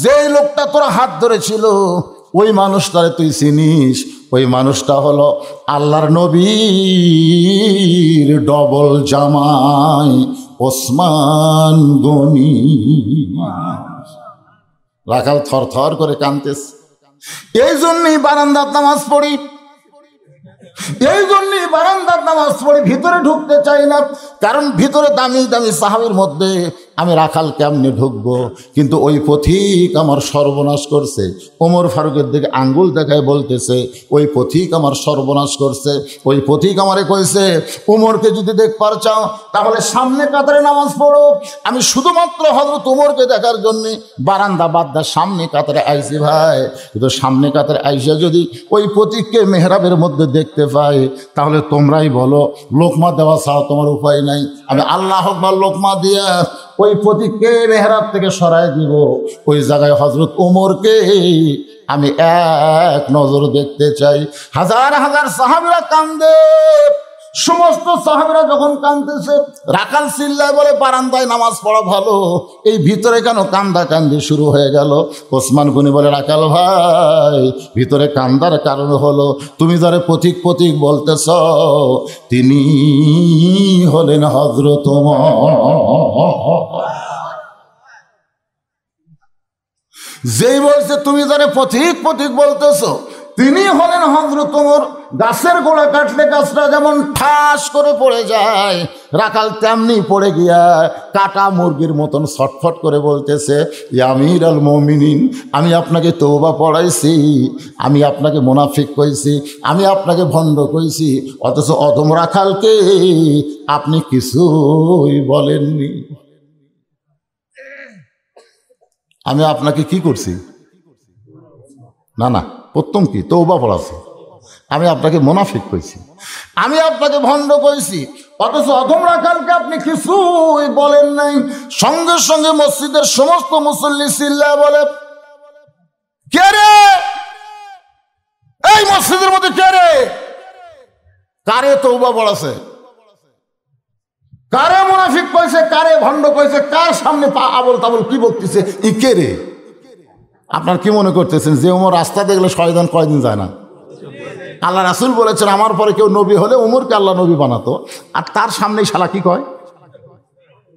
যেই লোকটা তোর হাত ধরেছিল ওই মানুষটারে তুই চিনিস? ওই মানুষটা হলো আল্লাহর নবীর ডবল জামাই ওসমান গনি। রাখাল থর থর করে কাঁদতেছে। এই জন্যই বারান্দার নামাজ পড়ি, এই জন্যই বারান্দার নামাজ পড়ি, ভিতরে ঢুকতে চাই না। কারণ ভিতরে দামি দামি সাহাবীর মধ্যে আমি রাখাল কেমনে ঢুকবো? কিন্তু ওই পথিক আমার সর্বনাশ করছে। ওমর ফারুকের দিকে আঙ্গুল দেখায় বলতেছে ওই পথিক আমার সর্বনাশ করছে। ওই পথিক আমারে কইছে ওমরকে যদি দেখবার চাও তাহলে সামনে কাতারে নামাজ পড়ো। আমি শুধুমাত্র হযরত ওমরকে দেখার জন্য বারান্দা বাদ্দার সামনে কাতারে আইছি ভাই। কিন্তু সামনে কাতারে আইসা যদি ওই পথিককে মেহরাবের মধ্যে দেখতে পাই তাহলে তোমরাই বলো লোকমা দেওয়া ছাড়া তোমার উপায় নাই। আমি আল্লাহু আকবার লোকমা দিয়া ওই পথিককে মেহরাব থেকে সরাই দিব। ওই জায়গায় হযরত ওমরকে আমি এক নজর দেখতে চাই। হাজার হাজার সাহাবীরা কান্দে। সমস্ত সাহাবীরা যখন কাঁদতেছে রাখাল চিল্লায় বলে বারান্দায় নামাজ পড়া ভালো, এই ভিতরে কেন কান্দা কান্দি শুরু হয়ে গেল? ওসমান গনি বলে রাখাল ভাই, ভিতরে কান্দার কারণ হলো তুমি যারে পথিক পথিক বলতেছ তিনি হলেন হযরত ওমর। যেই বলছে তুমি যারে পথিক পথিক বলতেছ তিনি হলেন হযরত ওমর। গাছের গোড়া কাটলে গাছটা যেমন ঠাস করে পড়ে যায়, রাখাল তেমনি পড়ে গিয়া কাটা মুরগির মতন ছটফট করে বলতেছে ইয়া আমিরুল মুমিনিন, আমি আপনাকে তওবা পড়াইছি, আমি আপনাকে মুনাফিক কইছি, আমি আপনাকে ভণ্ড কইছি, অথচ অধম রাখালকে আপনি কিছুই বলেননি। আমি আপনাকে কি করছি? না না, প্রথম কি তওবা পড়াছি। আমি আপনাকে মুনাফিক কইছি, আমি আপনাকে ভণ্ড কইছি, অথচ অধম রাখালকে আপনি কিছুই বলেন নাই। সঙ্গে সঙ্গে মসজিদের সমস্ত মুসল্লি চিল্লায় বলে কে রে? এই মসজিদের মধ্যে কে রে? কারে তওবা পড়াছে? কারে মুনাফিক কইছে? কারে ভণ্ড কইছে? কার সামনে আবল তাবল কি বলতেছে? ই কে রে? আপনার কি মনে করতেছেন যে ওমর রাস্তা দেখলে শয়তান কয়দিন যায় না? আল্লাহ রাসূল বলেছেন আমার পরে কেউ নবী হলে ওমরকে আল্লাহ নবী বানাতো। আর তার সামনেই শালা কি কয়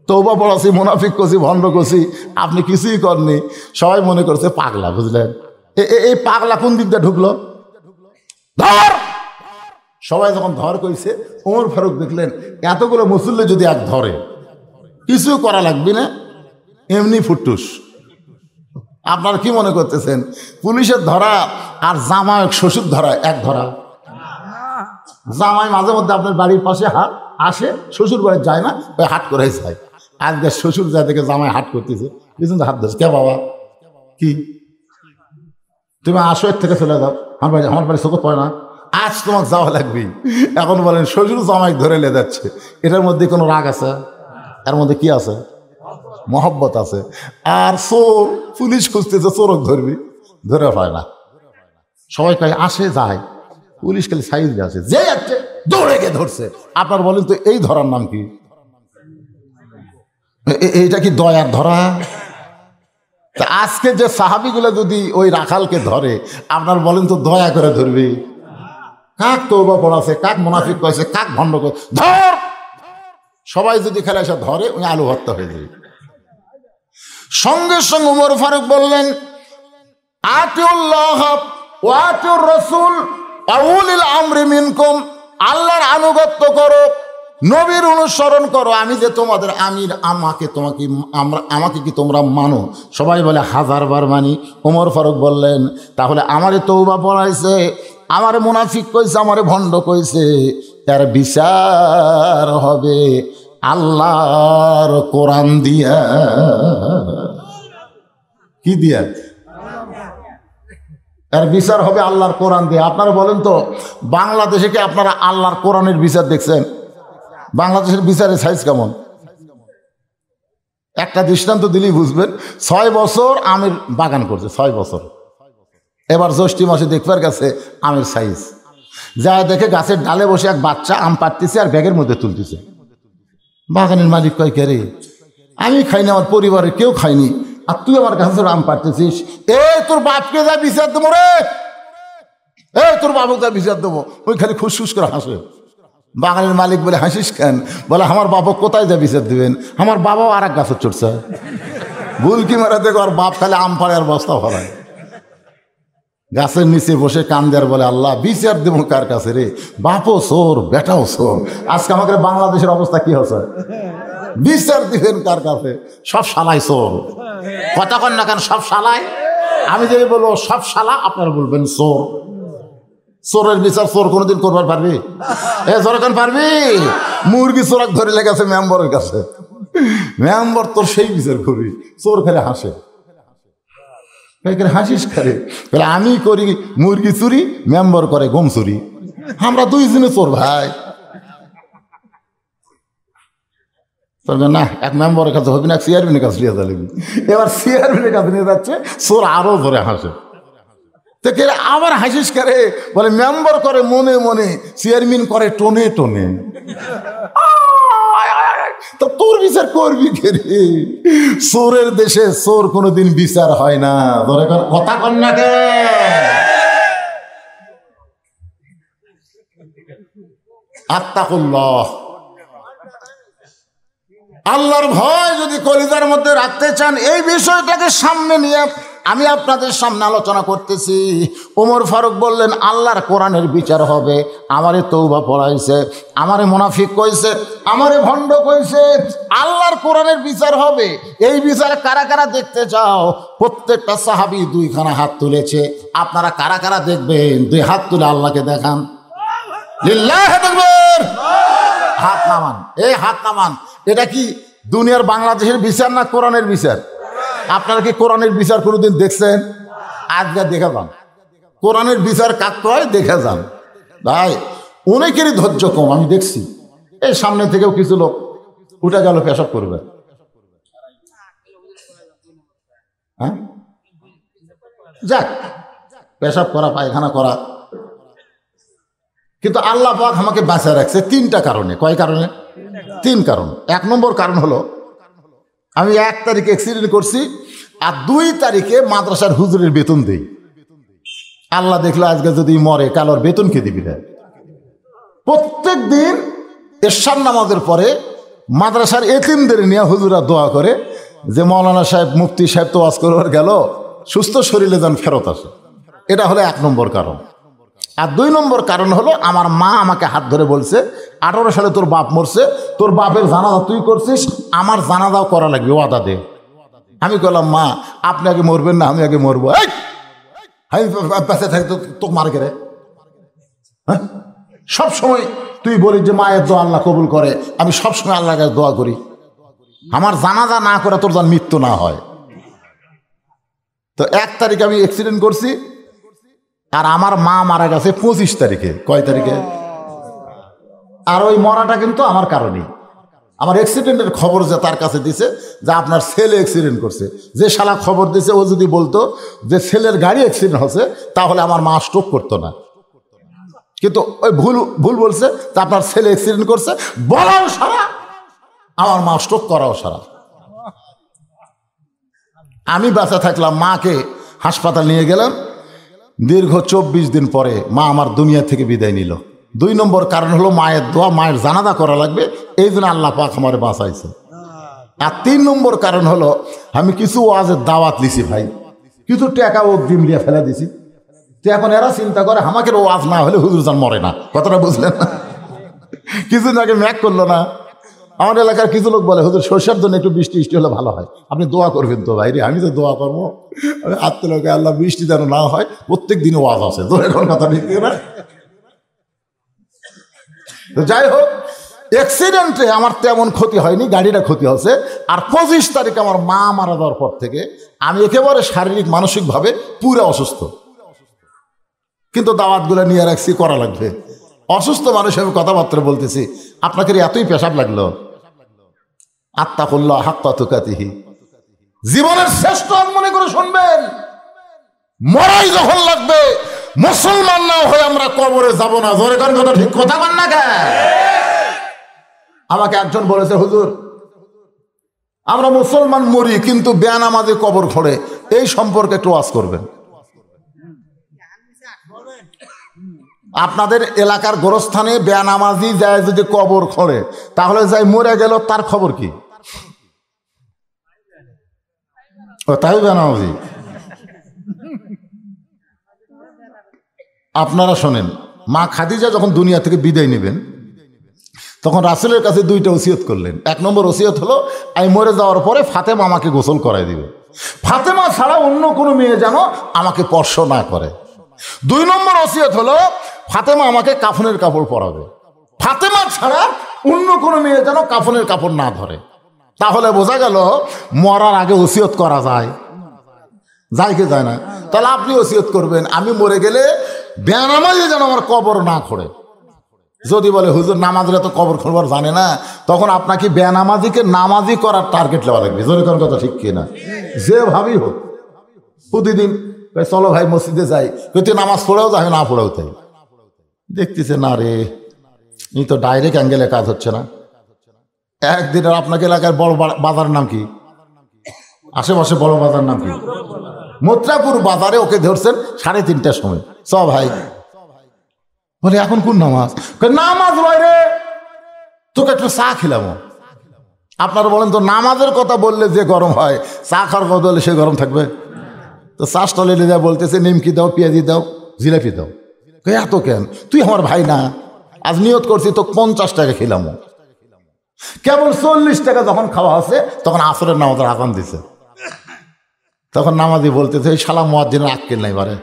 তওবা পড়াছি, মুনাফিক কছি, ভণ্ড কছি, আপনি কিছুই করেননি। সবাই মনে করছে পাগলা, বুঝলেন? এই পাগলা কোন দিক দিয়ে ঢুকলো? ধর! সবাই যখন ধর কইছে ওমর ফারুক দেখলেন এতগুলো মুসল্লি যদি এক ধরে কিছু করা লাগবে না, এমনি ফুটুস। আপনার কি মনে করতেছেন পুলিশের ধরা আর জামাই শ্বশুর ধরা এক ধরা? জামাই মাঝে মধ্যে আপনার বাড়ির পাশে হাট আসে, শ্বশুর বাড়ি যায় না, ওই হাট করে যায়। আজকে শ্বশুর যায় থেকে জামাই হাট করতেছে, কিছু হাত ধরছে কে বাবা কি তুমি আসো, এর থেকে চলে যাও, আমার বাড়ি চোখ পড়ে না, আজ তোমাকে যাওয়া লাগবে। এখন বলেন শ্বশুর জামাই ধরে লে যাচ্ছে, এটার মধ্যে কোনো রাগ আছে? এর মধ্যে কি আছে? মহব্বত আছে। আর চোর পুলিশ খুঁজতেছে, চোরক ধরবি, ধরে পায় না। সবাই কয় আসে যায়, পুলিশ খালি সাইজ আছে, যে যাচ্ছে দৌড়ে গিয়ে ধরছে। আপনার বলেন তো এই ধরার নাম কি? এইটা কি দয়ার ধরা? আজকে যে সাহাবিগুলো যদি ওই রাখালকে ধরে আপনার বলেন তো দয়া করে ধরবি? কাক তওবা পড়াছে, কাক মুনাফিক কইছে, কাক ভণ্ড কইছে, ধর! সবাই যদি খেলে এসে ধরে ওই আলু ভর্তা হয়ে যাবে। সঙ্গে সঙ্গে ওমর ফারুক বললেন আতিউল্লাহ ওয়া আতিউর রাসূল ওয়া উলিল আমরি মিনকুম, আল্লাহর আনুগত্য করো, নবীর অনুসরণ করো। আমি যে তোমাদের আমির, আমাকে কি তোমরা মানো? সবাই বলে হাজারবার মানি। ওমর ফারুক বললেন তাহলে আমারে তওবা পড়াইছে, আমারে মুনাফিক কইছে, আমারে ভণ্ড কইছে, তার বিচার হবে আল্লাহর কোরআন দিয়া। কি দিয়া? এর বিচার হবে আল্লাহর কোরআন দিয়ে। আপনারা বলেন তো, বাংলাদেশে কি আপনারা আল্লাহর কোরআনের বিচার দেখছেন? বাংলাদেশের বিচারের সাইজ কেমন? একটা দৃষ্টান্ত দিলেই বুঝবেন। 6 বছর আমের বাগান করছে, 6 বছর। এবার জ্যৈষ্ঠী মাসে দেখবার কাছে আমের সাইজ যা দেখে গাছের ডালে বসে এক বাচ্চা আম পাড়তেছে আর ব্যাগের মধ্যে তুলতেছে। বাগানের মালিক কয়, কে রে, আমি খাইনি, আমার পরিবারের কেউ খায়নি, আর তুই আমার গাছের আম পাড়তেছিস? তোর বাপকে যা বিচার দেবো রে, তোর বাবুকে যা বিচার দেবো। ওই খালি খুশখুস করে হাসে। বাগানের মালিক বলে, হাসিস কেন? বলে, আমার বাবা কোথায় যা বিচার দেবেন? আমার বাবাও আর এক গাছের চড়ছে। গুলকি মারা দেখো, আর বাপ খালি আম পাড়ে আর বস্তা ভরায়। গাছের নিচে বসে কান্দার বলে, আল্লাহ বিচার দেবো কার কাছে রে? বাপও চোর, বেটাও চোর। আজকে আমাদের বাংলাদেশের অবস্থা কি হচ্ছে? বিচার দিবেন কার কাছে? সব শালাই চোর। কথা কন না কেন? সব শালাই। আমি যদি বলবো সব শালা, আপনারা বলবেন চোর। চোরের বিচার চোর কোনোদিন করবার পারবি? যখন পারবি, মুরগি চোরাক ধরে লেগেছে মেম্বরের কাছে, মেম্বর তোর সেই বিচার করবি। চোর খেলে হাসে। হাসিস খারে? আমি করি মুরগি চুরি, মেম্বর করে গম চুরি। আমরা দুইজনে চোর ভাই। না, এক মেম্বরের কাছে হবে না, চেয়ারম্যানের কাছে নিয়ে যাবে। এবার চেয়ারম্যানের কাছে নিয়ে যাচ্ছে, চোর আরো ধরে হাসে। তো কে আবার হাসিস কারে? বলে, মেম্বার করে মনে মনে, চেয়ারম্যান করে টোনে টোনে। তো তোর বিচার করবি কে রে? চোরের দেশে চোর কোনোদিন বিচার হয় না। ধরে কথা কন না কে? আত্তাকুল্লাহ, আল্লাহর ভয় যদি কলিজার মধ্যে রাখতে চান, এই বিষয়টাকে সামনে নিয়ে আমি আপনাদের সামনে আলোচনা করতেছি। ওমর ফারুক বললেন, আল্লাহর কোরআনের বিচার হবে। আমারে তৌবা পড়াইছে, আমারে মুনাফিক কইছে, আমারে ভণ্ড কইছে, আল্লাহর কোরআনের বিচার হবে। এই বিচার কারা কারা দেখতে চাও? প্রত্যেকটা সাহাবী 2খানা হাত তুলেছে। আপনারা কারা কারা দেখবেন? 2 হাত তুলে আল্লাহকে দেখান। লিল্লাহি তাকবীর। হাত নামান, হাত নামান। এটা কি দুনিয়ার বাংলাদেশের বিচার না কোরআনের বিচার? আপনারা কি কোরআনের বিচার কোনোদিন দেখছেন? আজকে দেখা যান কোরআনের বিচার কাক কয়, দেখা যান ভাই। অনেকেরই ধৈর্য কম, আমি দেখছি। এই সামনে থেকেও কিছু লোক উঠে গেল পেশাব করবে। হ্যাঁ, যাক, পেশাব করা, পায়খানা করা। কিন্তু আল্লাহ পাক আমাকে বাঁচায় রাখছে 3টা কারণে। কয় কারণে? 3 কারণ। 1 নম্বর কারণ হলো, আমি 1 তারিখে অ্যাক্সিডেন্ট করছি, আর 2 তারিখে মাদ্রাসার হুজুরের বেতন দেই। আল্লাহ দেখলো আজকে যদি মরে, কালোর বেতন কে দিবি না? প্রত্যেক দিন এশার নামাজের পরে মাদ্রাসার এতিমদের নিয়ে হুজুরা দোয়া করে যে মৌলানা সাহেব, মুফতি সাহেব তো ওয়াজ করবার গেল, সুস্থ শরীরে যেন ফেরত আসে। এটা হলো 1 নম্বর কারণ। আর 2 নম্বর কারণ হলো, আমার মা আমাকে হাত ধরে বলছে, 18 সালে তোর বাপ মরছে, তোর বাপের জানাজা তুই করছিস, আমার জানাজাও করা লাগবে, ওয়াদা দে। আমি বললাম, মা আপনি আগে মরবেন না, আমি আগে মরবো? আমি বেঁচে থাকি তো মার গেলে। হ্যাঁ, সবসময় তুই বলিস যে মায়ের দোয়া আল্লাহ কবুল করে। আমি সবসময় আল্লাহর কাছে দোয়া করি, আমার জানাজা না করে তোর যেন মৃত্যু না হয়। তো 1 তারিখে আমি অ্যাক্সিডেন্ট করছি, আর আমার মা মারা গেছে 25 তারিখে। কয় তারিখে? আর ওই মরাটা কিন্তু আমার কারণেই। আমার অ্যাক্সিডেন্টের খবর যে তার কাছে দিছে, যে আপনার ছেলে অ্যাক্সিডেন্ট করছে, যে শালা খবর দিছে, ও যদি বলতো যে ছেলের গাড়ি অ্যাক্সিডেন্ট হচ্ছে, তাহলে আমার মা স্ট্রোক করতো না। কিন্তু ওই ভুল বলছে, যে আপনার ছেলে অ্যাক্সিডেন্ট করছে, বলাও সারা, আমার মা স্ট্রোক করাও সারা। আমি বাঁচা থাকলাম, মাকে হাসপাতাল নিয়ে গেলাম। দীর্ঘ 24 দিন পরে মা আমার দুনিয়া থেকে বিদায় নিল। 2 নম্বর কারণ হলো, মায়ের দোয়া, মায়ের জানাজা করা লাগবে, এই জন্য আল্লাহ পাক আমার বাঁচাইছে। আর 3 নম্বর কারণ হলো, আমি কিছু ওয়াজের দাওয়াত লিছি ভাই, কিছু টাকা অগ্রিম দিয়ে ফেলে দিছি। তো এখন এরা চিন্তা করে, আমাকে ওয়াজ না হলে হুজুর জান মরে না। কথাটা বুঝলেন না? কিছুদিন আগে ম্যাক করলো না, আমার এলাকার কিছু লোক বলে, হুজুর সরষের জন্য একটু বৃষ্টি হলে ভালো হয়, আপনি দোয়া করবেন তো? ভাই রে, আমি তো দোয়া করবো, আমি আত্মলোকে আল্লাহ বৃষ্টি যেন না হয়, প্রত্যেক দিনে ওয়াজ আছে তো। এখন কথা ঠিক না? তো যাই হোক, অ্যাক্সিডেন্টে আমার তেমন ক্ষতি হয়নি, গাড়িটা ক্ষতি হচ্ছে। আর 25 তারিখে আমার মা মারা যাওয়ার পর থেকে আমি একেবারে শারীরিক মানসিকভাবে পুরো অসুস্থ। কিন্তু দাওয়াতগুলো নিয়ে রাখছি, করা লাগবে। অসুস্থ মানুষ আমি কথাবার্তা বলতেছি, আপনাকে এতই পেশাব লাগলো। আত্তাকুল্লাহ হাক্কা তুকাতিহি, জীবনের শ্রেষ্ঠ মনে করে শুনবেন। মরাই যখন লাগবে, মুসলমান না হয়ে আমরা কবরে যাব না। জোরে কোন কথা, ঠিক কথা বল না কেন? আমাকে একজন বলেছে, হুজুর আমরা মুসলমান মরি কিন্তু বেনামাজি কবর খোঁড়ে, এই সম্পর্কে একটু ওয়াজ করবেন। আপনাদের এলাকার গোরস্থানে বেনামাজি যায় যদি কবর খোঁড়ে, তাহলে যাই মরে গেল তার খবর কি? তাই বেনামাজি। আপনারা শোনেন, মা খাদিজা যখন দুনিয়া থেকে বিদায় নেবেন, তখন রাসূলের কাছে দুইটা ওসিয়ত করলেন। এক নম্বর ওসিয়ত হলো, আমি মরে যাওয়ার পরে ফাতেমা আমাকে গোসল করাই দিবে, ফাতেমা ছাড়া অন্য কোনো মেয়ে যেন আমাকে স্পর্শ না করে। 2 নম্বর ওসিয়ত হলো, ফাতেমা আমাকে কাফনের কাপড় পরাবে, ফাতেমা ছাড়া অন্য কোনো মেয়ে যেন কাফনের কাপড় না ধরে। তাহলে বোঝা গেল মরার আগে ওসিয়ত করা যায়, যায় কি যায় না? তাহলে আপনি ওসিয়ত করবেন, আমি মরে গেলে বেনামাজি যেন আমার কবর না খোঁড়ে। যদি বলে হুজুর নামাজরা তো কবর খোঁড়বার জানে না, তখন আপনাকে বেনামাজিকে নামাজি করার টার্গেট নেওয়া লাগবে। যদি কোন কথা ঠিক কিনা? যে ভাবি হোক, প্রতিদিন চলো ভাই মসজিদে যাই, তুই নামাজ পড়েও যাবে না পড়েও তাই। দেখতেছে না রে, এই তো ডাইরেক্ট অ্যাঙ্গেলে কাজ হচ্ছে না। একদিনের আপনাকে এলাকার বড় বাজার নাম কি? আশেপাশে বড় বাজার নাম কি? মথুরাপুর বাজারে ওকে ধরছেন 3:30টার সময়। সব ভাই বলে এখন কোন নামাজ? নামাজ নয় রে, তোকে একটু চা খেলাম। আপনারা বলেন তো, নামাজের কথা বললে যে গরম হয়, চা খাওয়ার কথা বললে সে গরম থাকবে? তো চা স্টলে যা বলতেছে, নিমকি দাও, পেঁয়াজি দাও, জিলাপি দাও। এত কেন? তুই আমার ভাই না? আজ নিয়ত করছি তো 50 টাকা খেলাম। কেবল 40 টাকা যখন খাওয়া আছে, তখন আসরের নামাজের আজান দিছে। তখন নামাজি বলতেছে, এই শালা মুয়াজ্জিনের আক্কেল নাই বারে,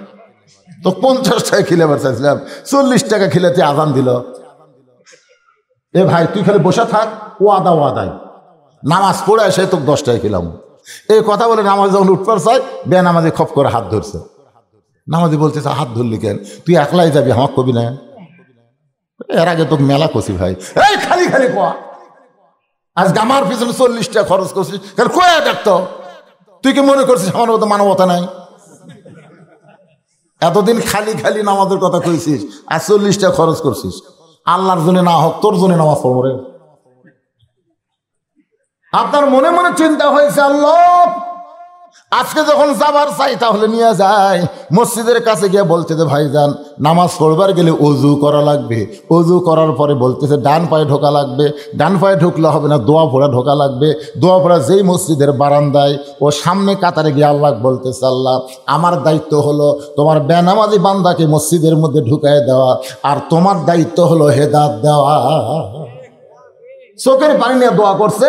তো 50 টাকা খেলে বার চাইছিলাম, 40 টাকা খেলে তুই আজান দিল। এ ভাই তুই খালি বসে থাক, ও আদায় নামাজ পড়ে এসে তোকে 10 টাকা খেলাম। এই কথা বলে নামাজ যখন উঠবার চাই, বেনামাজি খপ করে হাত ধরছে। নামাজি বলতেছে, হাত ধরলি কেন? তুই একলাই যাবি, আমার কবি না? এর আগে তোকে মেলা কষি ভাই, এই খালি খালি কোয়া। আজকে আমার পিছনে 40 টাকা খরচ করছিস, কয়া দেখতো। তুই কি মনে করছিস আমার মতো মানবতা নাই? এতদিন খালি খালি নামাজের কথা কইছিস, আর 40 টাকা খরচ করছিস। আল্লাহর জন্য না হোক, তোর জন্য নামাজ পড়ব রে। আপনার মনে মনে চিন্তা হয়েছে, আল্লাহ আজকে যখন যাবার চাই তাহলে নিয়ে যায়। মসজিদের কাছে গিয়ে বলতেছে, ভাইজান নামাজ পড়বার গেলে অজু করা লাগবে। অজু করার পরে বলতেছে ডান পায়ে ঢোকা লাগবে। ডান পায়ে ঢুকলে হবে না, দোয়া পড়া ঢোকা লাগবে। দোয়া পড়া যেই মসজিদের বারান্দায় ও সামনে কাতারে গিয়ে আল্লাহ বলতেছে, আল্লাহ আমার দায়িত্ব হলো তোমার বেনামাজি বান্দাকে মসজিদের মধ্যে ঢুকায় দেওয়া, আর তোমার দায়িত্ব হলো হেদায়েত দেওয়া। চোখের পানি নিয়ে দোয়া করছে,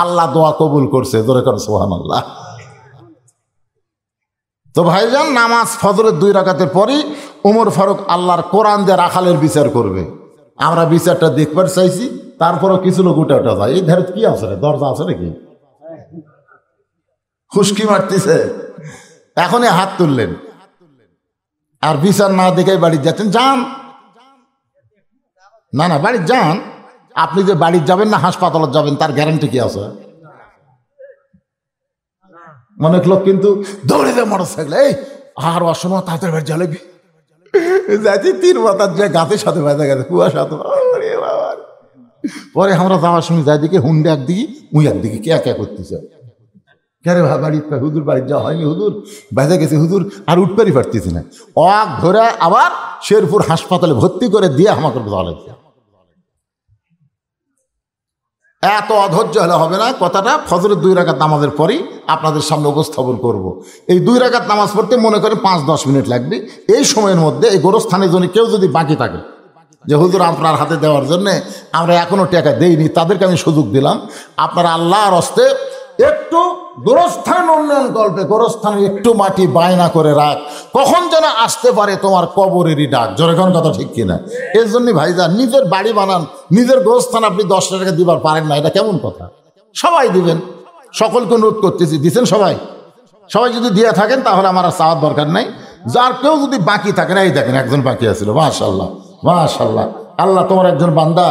আল্লাহ দোয়া কবুল করছে। জোরে করে সুবহানাল্লাহ। তো ভাইজান, নামাজ ফজরের 2 রাকাতের পরই ওমর ফারুক আল্লাহর কোরআন দিয়ে রাখালের বিচার করবে। আমরা বিচারটা দেখবার চাইছি, তারপরও কিছু লোক উঠে উঠে যায়। এই ধারে কি আছে রে, দরজা আছে নাকি? খুশকি মারতেছে। এখনই হাত তুললেন, আর বিচার না দেখে বাড়ি যাচ্ছেন। যান না, না বাড়ি যান। আপনি যে বাড়ি যাবেন না হাসপাতালে যাবেন, তার গ্যারান্টি কি আছে? অনেক লোক কিন্তু দৌড়ে যায় মোটরসাইকেল, এই আর অসময় তাদের বাড়ি জ্বালাবি যাচ্ছি 3 মাথার যে গাছের সাথে বাজা গেছে, কুয়াশা তো। পরে আমরা যাওয়ার সময় যাই দিকে হুন্ডে একদিকে, উই একদিকে, কে কে করতেছে। কে রে বাড়ি, হুজুর বাড়ি যাওয়া হয়নি, হুজুর বাজা গেছে, হুজুর আর উঠপারই পারতেছি না। অক ধরে আবার শেরপুর হাসপাতালে ভর্তি করে দিয়ে আমাকে যাওয়া লাগছে। এত অধৈর্য হলে হবে না। কথাটা ফজরের 2 রাকাত নামাজের পরই আপনাদের সামনে উপস্থাপন করব। এই 2 রাকাত নামাজ পড়তে মনে করেন 5-10 মিনিট লাগবে। এই সময়ের মধ্যে এই গোরস্থানের জন্য কেউ যদি বাকি থাকে, যে হুজুর আপনার হাতে দেওয়ার জন্যে আমরা এখনো টাকা দেইনি, তাদেরকে আমি সুযোগ দিলাম। আপনারা আল্লাহর হস্তে একটু গোরস্থান উন্নয়ন গল্পে গোরস্থানের একটু মাটি বায়না করে রাখ, কখন যেন আসতে পারে তোমার কবরেরই ডাক। জোরে কোন কথা ঠিক কিনা? এর জন্য ভাইজান নিজের বাড়ি বানান, নিজের গোরস্থান আপনি 10 টাকা দিবার পারেন না, এটা কেমন কথা? সবাই দিবেন, সকলকে অনুরোধ করতেছি। দিচ্ছেন সবাই? সবাই যদি দিয়ে থাকেন তাহলে আমার আর চাওয়ার দরকার নাই। যার কেউ যদি বাকি থাকে না, এই দেখেন একজন বাকি আছিল, মাশাআল্লাহ মাশাআল্লাহ। আল্লাহ তোমার একজন বান্দা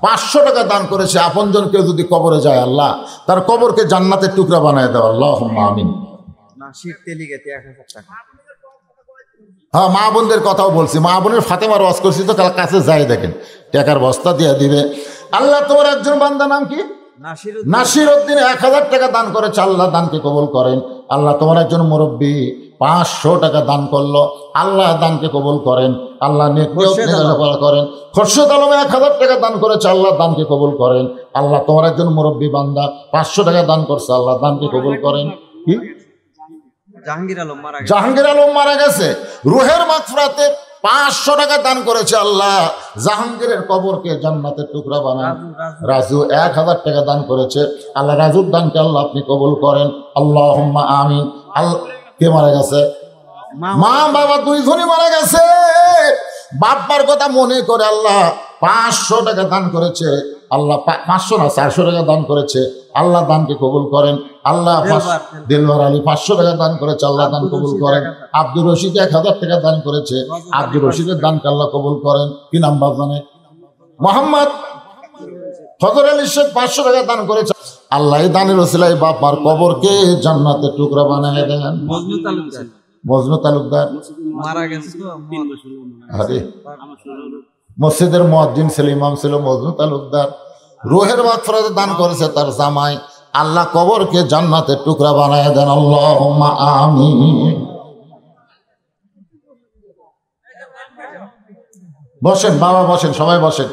500 টাকা দান করেছে, আপনজন কেউ যদি কবরে যায় আল্লাহ তার কবরকে জান্নাতের টুকরা বানায় দাও, আল্লাহুম্মা আমিন। হ্যাঁ, মা বোনদের কথাও বলছি, মা বোনের ফাতেমার ওয়াজ করছি তো, কাল কাছে যাই দেখেন টাকার বস্তা দিয়ে দিবে। আল্লাহ তোমার একজন বান্দা নাম কি? নাসির উদ্দিন 1000 টাকা দান করেছে, আল্লাহ দানকে কবুল করেন। আল্লাহ তোমার একজন মুরব্বী 500 টাকা দান করলো, আল্লাহ দানকে কবুল করেন। আল্লাহ নেককার করেন। খোরশেদ আলম 1000 টাকা দান করেছে, আল্লাহ দানকে কবুল করেন। আল্লাহ তোমার একজন মুরব্বী বান্দা 500 টাকা দান করছে, আল্লাহ দানকে কবুল করেন। কি জাহাঙ্গীর আলম মারা গেছে, রুহের মাগফিরাতে 500 টাকা দান করেছে, আল্লাহ জাহাঙ্গীরের কবরকে জান্নাতের টুকরা বানান। রাজু 1000 টাকা দান করেছে, আল্লাহ রাজুর দানকে আল্লাহ আপনি কবুল করেন, আল্লাহুম্মা আমিন। কে মারা গেছে? মা বাবা দুইজনই মারা গেছে। বাপ্পার কথা মনে করে আল্লাহ 500 টাকা দান করেছে, আল্লাহ 500 না 400 টাকা দান করেছে, আল্লাহ দানকে কবুল করেন। আল্লাহ দিলওয়ার আলী 500 টাকা দান করেছে, আল্লাহ দান কবুল করেন। আব্দুর রশিদ 1000 টাকা দান করেছে, আব্দুর রশিদের দানকে আল্লাহ কবুল করেন। কি নাম বাজানে? মোহাম্মদ ফজর আলী শেখ 500 টাকা দান করেছে, আল্লাহ এই দানের ওসিলায় বাপার কবরকে জান্নাতের টুকরা বানায় দেন। মজনু তালুকদার মারা গেছে, আরে মসজিদের মুয়াজ্জিন ছিল, ইমাম ছিল মজনু তালুকদার। রুহের মাগফিরাতে দান করেছে তার জামাই, আল্লাহ কবরকে জান্নাতের টুকরা বানায় দেন, আল্লাহুম্মা আমিন। বসেন বাবা, বসেন, সবাই বসেন।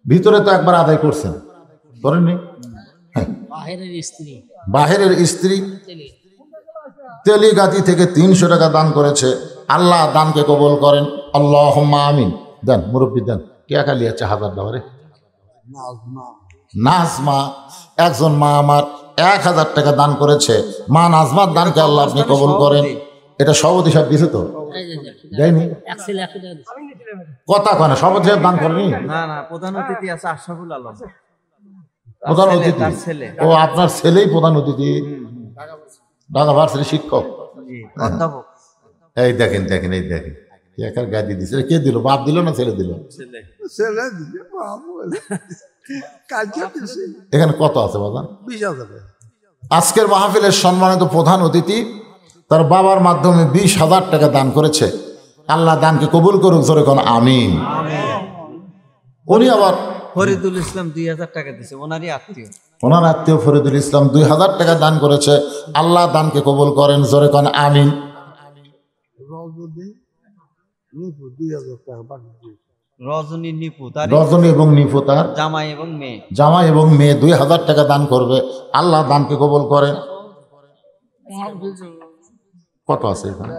ভিতরে তো একবার আদায় করছেন, করেননি? বাহিরের স্ত্রী তেলিগাতি থেকে 300 টাকা দান করেছে, আল্লাহ দানকে কবুল করেন, আল্লাহুম্মা আমিন। দেন মুরব্বী দেন, কে খালি আছে 1000 টাকা? নাজমা একজন মা আমার 1000 টাকা দান করেছে, মা নাজমার দানকে আল্লাহ আপনি কবুল করেন। এটা সভাপতি সাহেব দিছে তো? যায়নি কথা কয় না, সভাপতি সাহেব দান করেনি? না না, প্রধান অতিথি আছে আশরাফুল আলম, প্রধান অতিথি। ও আপনার ছেলেই প্রধান অতিথি, ঢাকা ভার্সিটির শিক্ষক। এই দেখেন দেখেন, এই দেখেন একার গাদি দিছে, কে দিল? বাপ দিল না ছেলে দিল? এখানে কত আছে বাবা? 20,000। আজকের মাহফিলের সম্মানিত প্রধান অতিথি তার বাবার মাধ্যমে 20,000 টাকা দান করেছে, আল্লাহ দানকে কবুল করুক, জোরে কোন আমিন। উনি আবার ফরিদুল ইসলাম 2000 টাকা দিয়েছে, ওনারই আত্মীয়, ওনার আত্মীয় ফরিদুল ইসলাম 2000 টাকা দান করেছে, আল্লাহ দানকে কবুল করেন, জোরে কোন আমিন। রজনী নিপু, রজনী এবং নিপু তার জামাই এবং মেয়ে 2000 টাকা দান করবে, আল্লাহ দানকে কবুল করেন। কত আছে এখানে?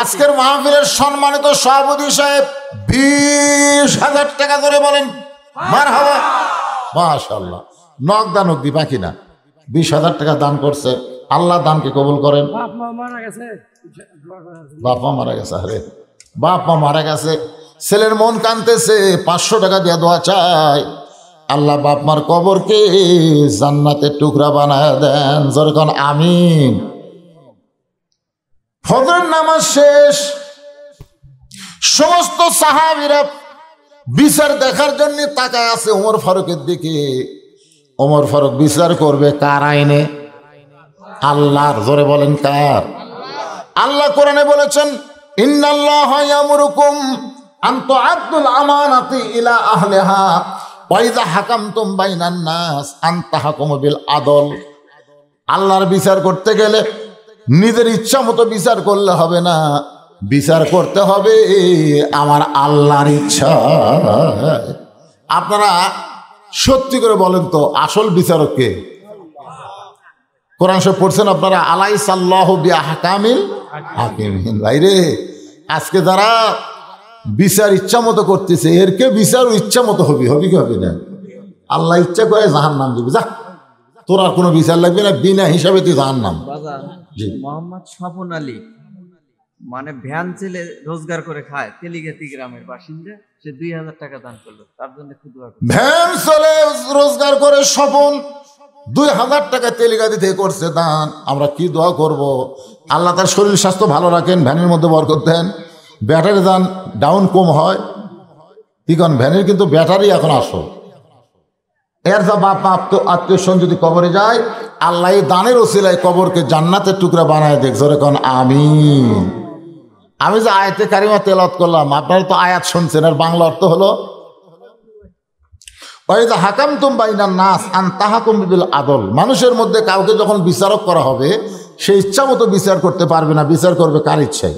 আজকের মাহফিলের সম্মানিত সভাপতি সাহেব 20,000 টাকা করে বলেন মারহাবা, মাশাআল্লাহ। নগদা নগদি বাকি না, 20,000 টাকা দান করছে, আল্লাহ দানকে কবুল করেন। বাপ মা মারা গেছে, আরে বাপ মা মারা গেছে, ছেলের মন কানতেছে, 500 টাকা দিয়ে দোয়া চাই, আল্লাহ বাপ মার কবরকে জান্নাতের টুকরা বানায় দেন, যেরকম আমিন। ফজরের নামাজ শেষ, সমস্ত সাহাবীরা বিচার দেখার জন্য তাকায় আছে ওমর ফারুকের দিকে। ওমর ফারুক বিচার করবে কার আইনে? আল্লাহর। জোরে বলেন কার? আল্লাহ কোরআনে বলেছেন, ইন্নাল্লাহা ইয়ামুরুকুম আন তুআদ্দুল আমানাতি ইলা আহলিহা ওয়া ইযা হাকামতুম বাইনান নাস আন তাহকুমু বিল আদল। আল্লাহর বিচার করতে গেলে নিজের ইচ্ছা মতো বিচার করলে হবে না, বিচার করতে হবে আমার আল্লাহর ইচ্ছা। আপনারা সত্যি করে বলেন তো, আসল বিচারক কে? কোরআন শরীফ পড়ছেন আপনারা? আলাইসাল্লাহু বিআহকামিল হাকিমিন। ভাইরে, আজকে যারা বিচার ইচ্ছা মতো করতেছে, এর কে বিচার ইচ্ছা মতো হবে কি হবে না? আল্লাহ ইচ্ছা করে জাহান্নাম দিবে, যা তোর আর কোনো বিচার লাগবে না, বিনা হিসাবে তুই জাহান্নাম। মোহাম্মদ স্বপন আলী মানে ভ্যান ছেলে রোজগার করে খায়, তেলিগাতি গ্রামের বাসিন্দা, সে 2000 টাকা দান করলো, তার জন্য খুব দোয়া করুন। ভ্যান ছেলে রোজগার করে স্বপন 2000 টাকা তেলিগাদি থেকে করছে দান। আমরা কি দোয়া করব? আল্লাহ তার শরীর স্বাস্থ্য ভালো রাখেন, ভ্যানের মধ্যে বরকত দেন, ব্যাটারি দান ডাউন কম হয়। কি কারণ ভ্যানের কিন্তু ব্যাটারি এখন আসো। এর যা বাপ আত্মীয় স্বজন যদি কবরে যায়, আল্লাহ দানের ওসিলায় কবরকে জান্নাতের টুকরা বানায় দেখ। জোরে কোন আমিন। আমি যে আয়াতে কারিমা তেলাওয়াত করলাম, আপনারা তো আয়াত শুনছেন, আর বাংলা অর্থ হলো হাকামতুম বাইনান নাস আন তাহকুম বিল আদল। মানুষের মধ্যে কাউকে যখন বিচারক করা হবে, সে ইচ্ছা মতো বিচার করতে পারবে না, বিচার করবে কার ইচ্ছায়?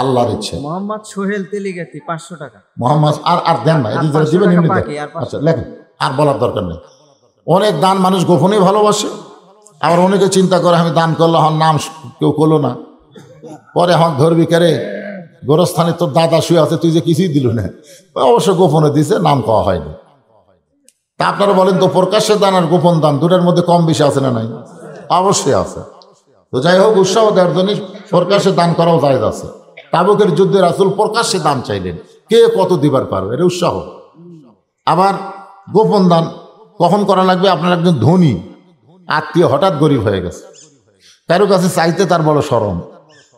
আল্লাহর ইচ্ছায়। মোহাম্মদ সোহেল তেলিগাতি 500 টাকা। মোহাম্মদ আর দেন না, এটি যারা দিবেন এমনি দেন। আচ্ছা লেখেন, আর বলার দরকার নেই। অনেক দান মানুষ গোপনেই ভালোবাসে, আবার অনেকে চিন্তা করে আমি দান করলে আমার নাম কেউ করলো না, পরে আমার ধরবি কেরে গোরস্থানে তোর দাদা শুয়ে আছে, তুই যে কিছুই দিল না। অবশ্য গোপনে দিছে, নাম পাওয়া হয়নি। তা আপনারা বলেন তো, প্রকাশ্যে দান আর গোপন দান দুটার মধ্যে কম বেশি আছে না নাই? অবশ্যই আছে। তো যাই হোক, উৎসাহ দেওয়ার জন্য প্রকাশ্যে দান করাও জায়েজ আছে। তাবুকের যুদ্ধে রাসূল প্রকাশ্যে দান চাইলেন, কে কত দিবার পারবে, এটা উৎসাহ। আবার গোপন দান কখন করা লাগবে? আপনার একজন ধনী আত্মীয় হঠাৎ গরিব হয়ে গেছে, কারো কাছে চাইতে তার বড় শরম,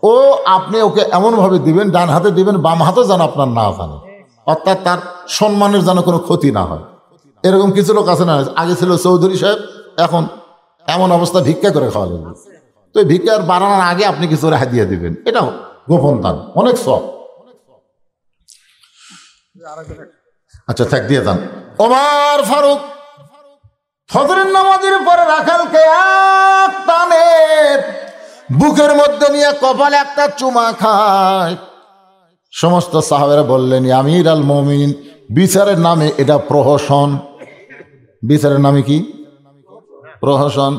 ও আপনি ওকে এমনভাবে দিবেন, ডান হাতে দিবেন, বাম হাতে যেন আপনার না জানে, অর্থাৎ তার সম্মানের যেন কোনো ক্ষতি না হয়। এরকম কিছু লোক আছে না, আগে ছিল চৌধুরী সাহেব, এখন এমন অবস্থা ভিক্ষা করে খাওয়া লাগবে। তো এই ভিক্ষার বাড়ানোর আগে আপনি কিছু রেহাই দিয়ে দিবেন, এটাও গোপন দান, অনেক সব। আচ্ছা থাক, দিয়ে যান। ওমর ফারুক ফজরের নামাজের পরে রাখালকে এক টানে বুকের মধ্যে নিয়ে কপালে একটা চুমা খায়। সমস্ত সাহাবেরা বললেন, আমির আল মুমিনিন, বিচারের নামে এটা প্রহসন। বিচারের নামে কি? প্রহসন।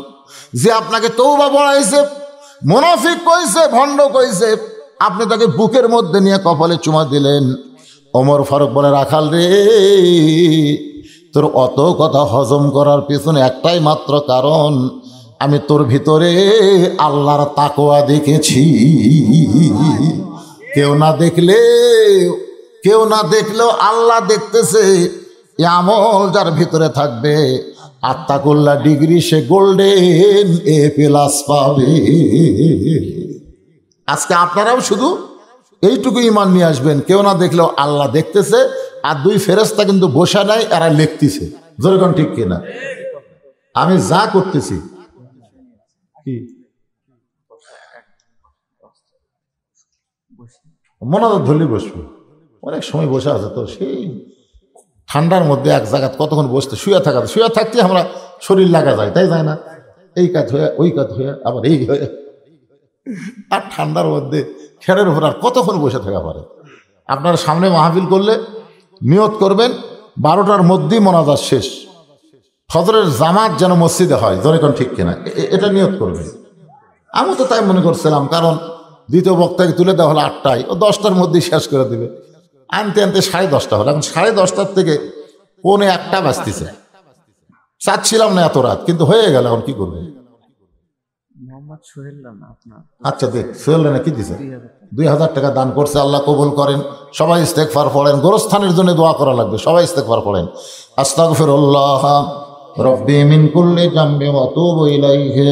যে আপনাকে তওবা পড়াইছে, মুনাফিক কইছে, ভণ্ড কইছে, আপনি তাকে বুকের মধ্যে নিয়ে কপালে চুমা দিলেন। ওমর ফারুক বলে, রাখাল রে, তোর অত কথা হজম করার পেছনে একটাই মাত্র কারণ, আমি তোর ভিতরে আল্লাহর তাকওয়া দেখেছি। কেউ না দেখলেও আল্লাহ দেখতেছে। এ আমল যার ভিতরে থাকবে, আত্তাকুল্লাহ ডিগ্রি, সে গোল্ডেন A+ পাবে। আজকে আপনারাও শুধু এইটুকু ইমান নিয়ে আসবেন, কেউ না দেখলেও আল্লাহ দেখতেছে, আর 2 ফেরেশতা কিন্তু বসা নাই, এরা লিখতেছে। যেরকম ঠিক কিনা? আমি যা করতেছি কি মনাদার ধরলি বসবো, অনেক সময় বসে আছে তো, সেই ঠান্ডার মধ্যে এক জায়গায় কতক্ষণ বসতে, শুয়ে থাকতে আমরা শরীর লাগা যায়, তাই যায় না? এই কাজ হয়ে ওই কাজ হয়ে আবার এই হয়ে, আর ঠান্ডার মধ্যে খেরের উপর আর কতক্ষণ বসে থাকা পারে? আপনারা সামনে মাহফিল করলে নিয়ত করবেন 12টার মধ্যেই মোনাজাত শেষ, ফজরের জামাত যেন মসজিদে হয়। যেরকম ঠিক কিনা? এটা নিয়ত করবেন। আমি তো তাই মনে করছিলাম, কারণ দ্বিতীয় বক্তাকে তুলে দেওয়া হলো 8টায়, ও 10টার মধ্যেই শেষ করে দেবে। আনতে 10:30 হলো, এখন 10:30 থেকে 1:45 বাজতেছে। চাচ্ছিলাম না এত রাত, কিন্তু হয়ে গেল, এখন কি করবেন? আচ্ছা দেখ, সোহেল না কি দিছে? 2000 টাকা দান করছে, আল্লাহ কবুল করেন। সবাই ইস্তেগফার পড়েন, গোরস্থানের জন্য দোয়া করা লাগবে, সবাই ইস্তেগফার পড়েন। আস্তাগফিরুল্লাহ রব্বি মিন কুল্লি যামবি ওয়া আতুবু ইলাইহি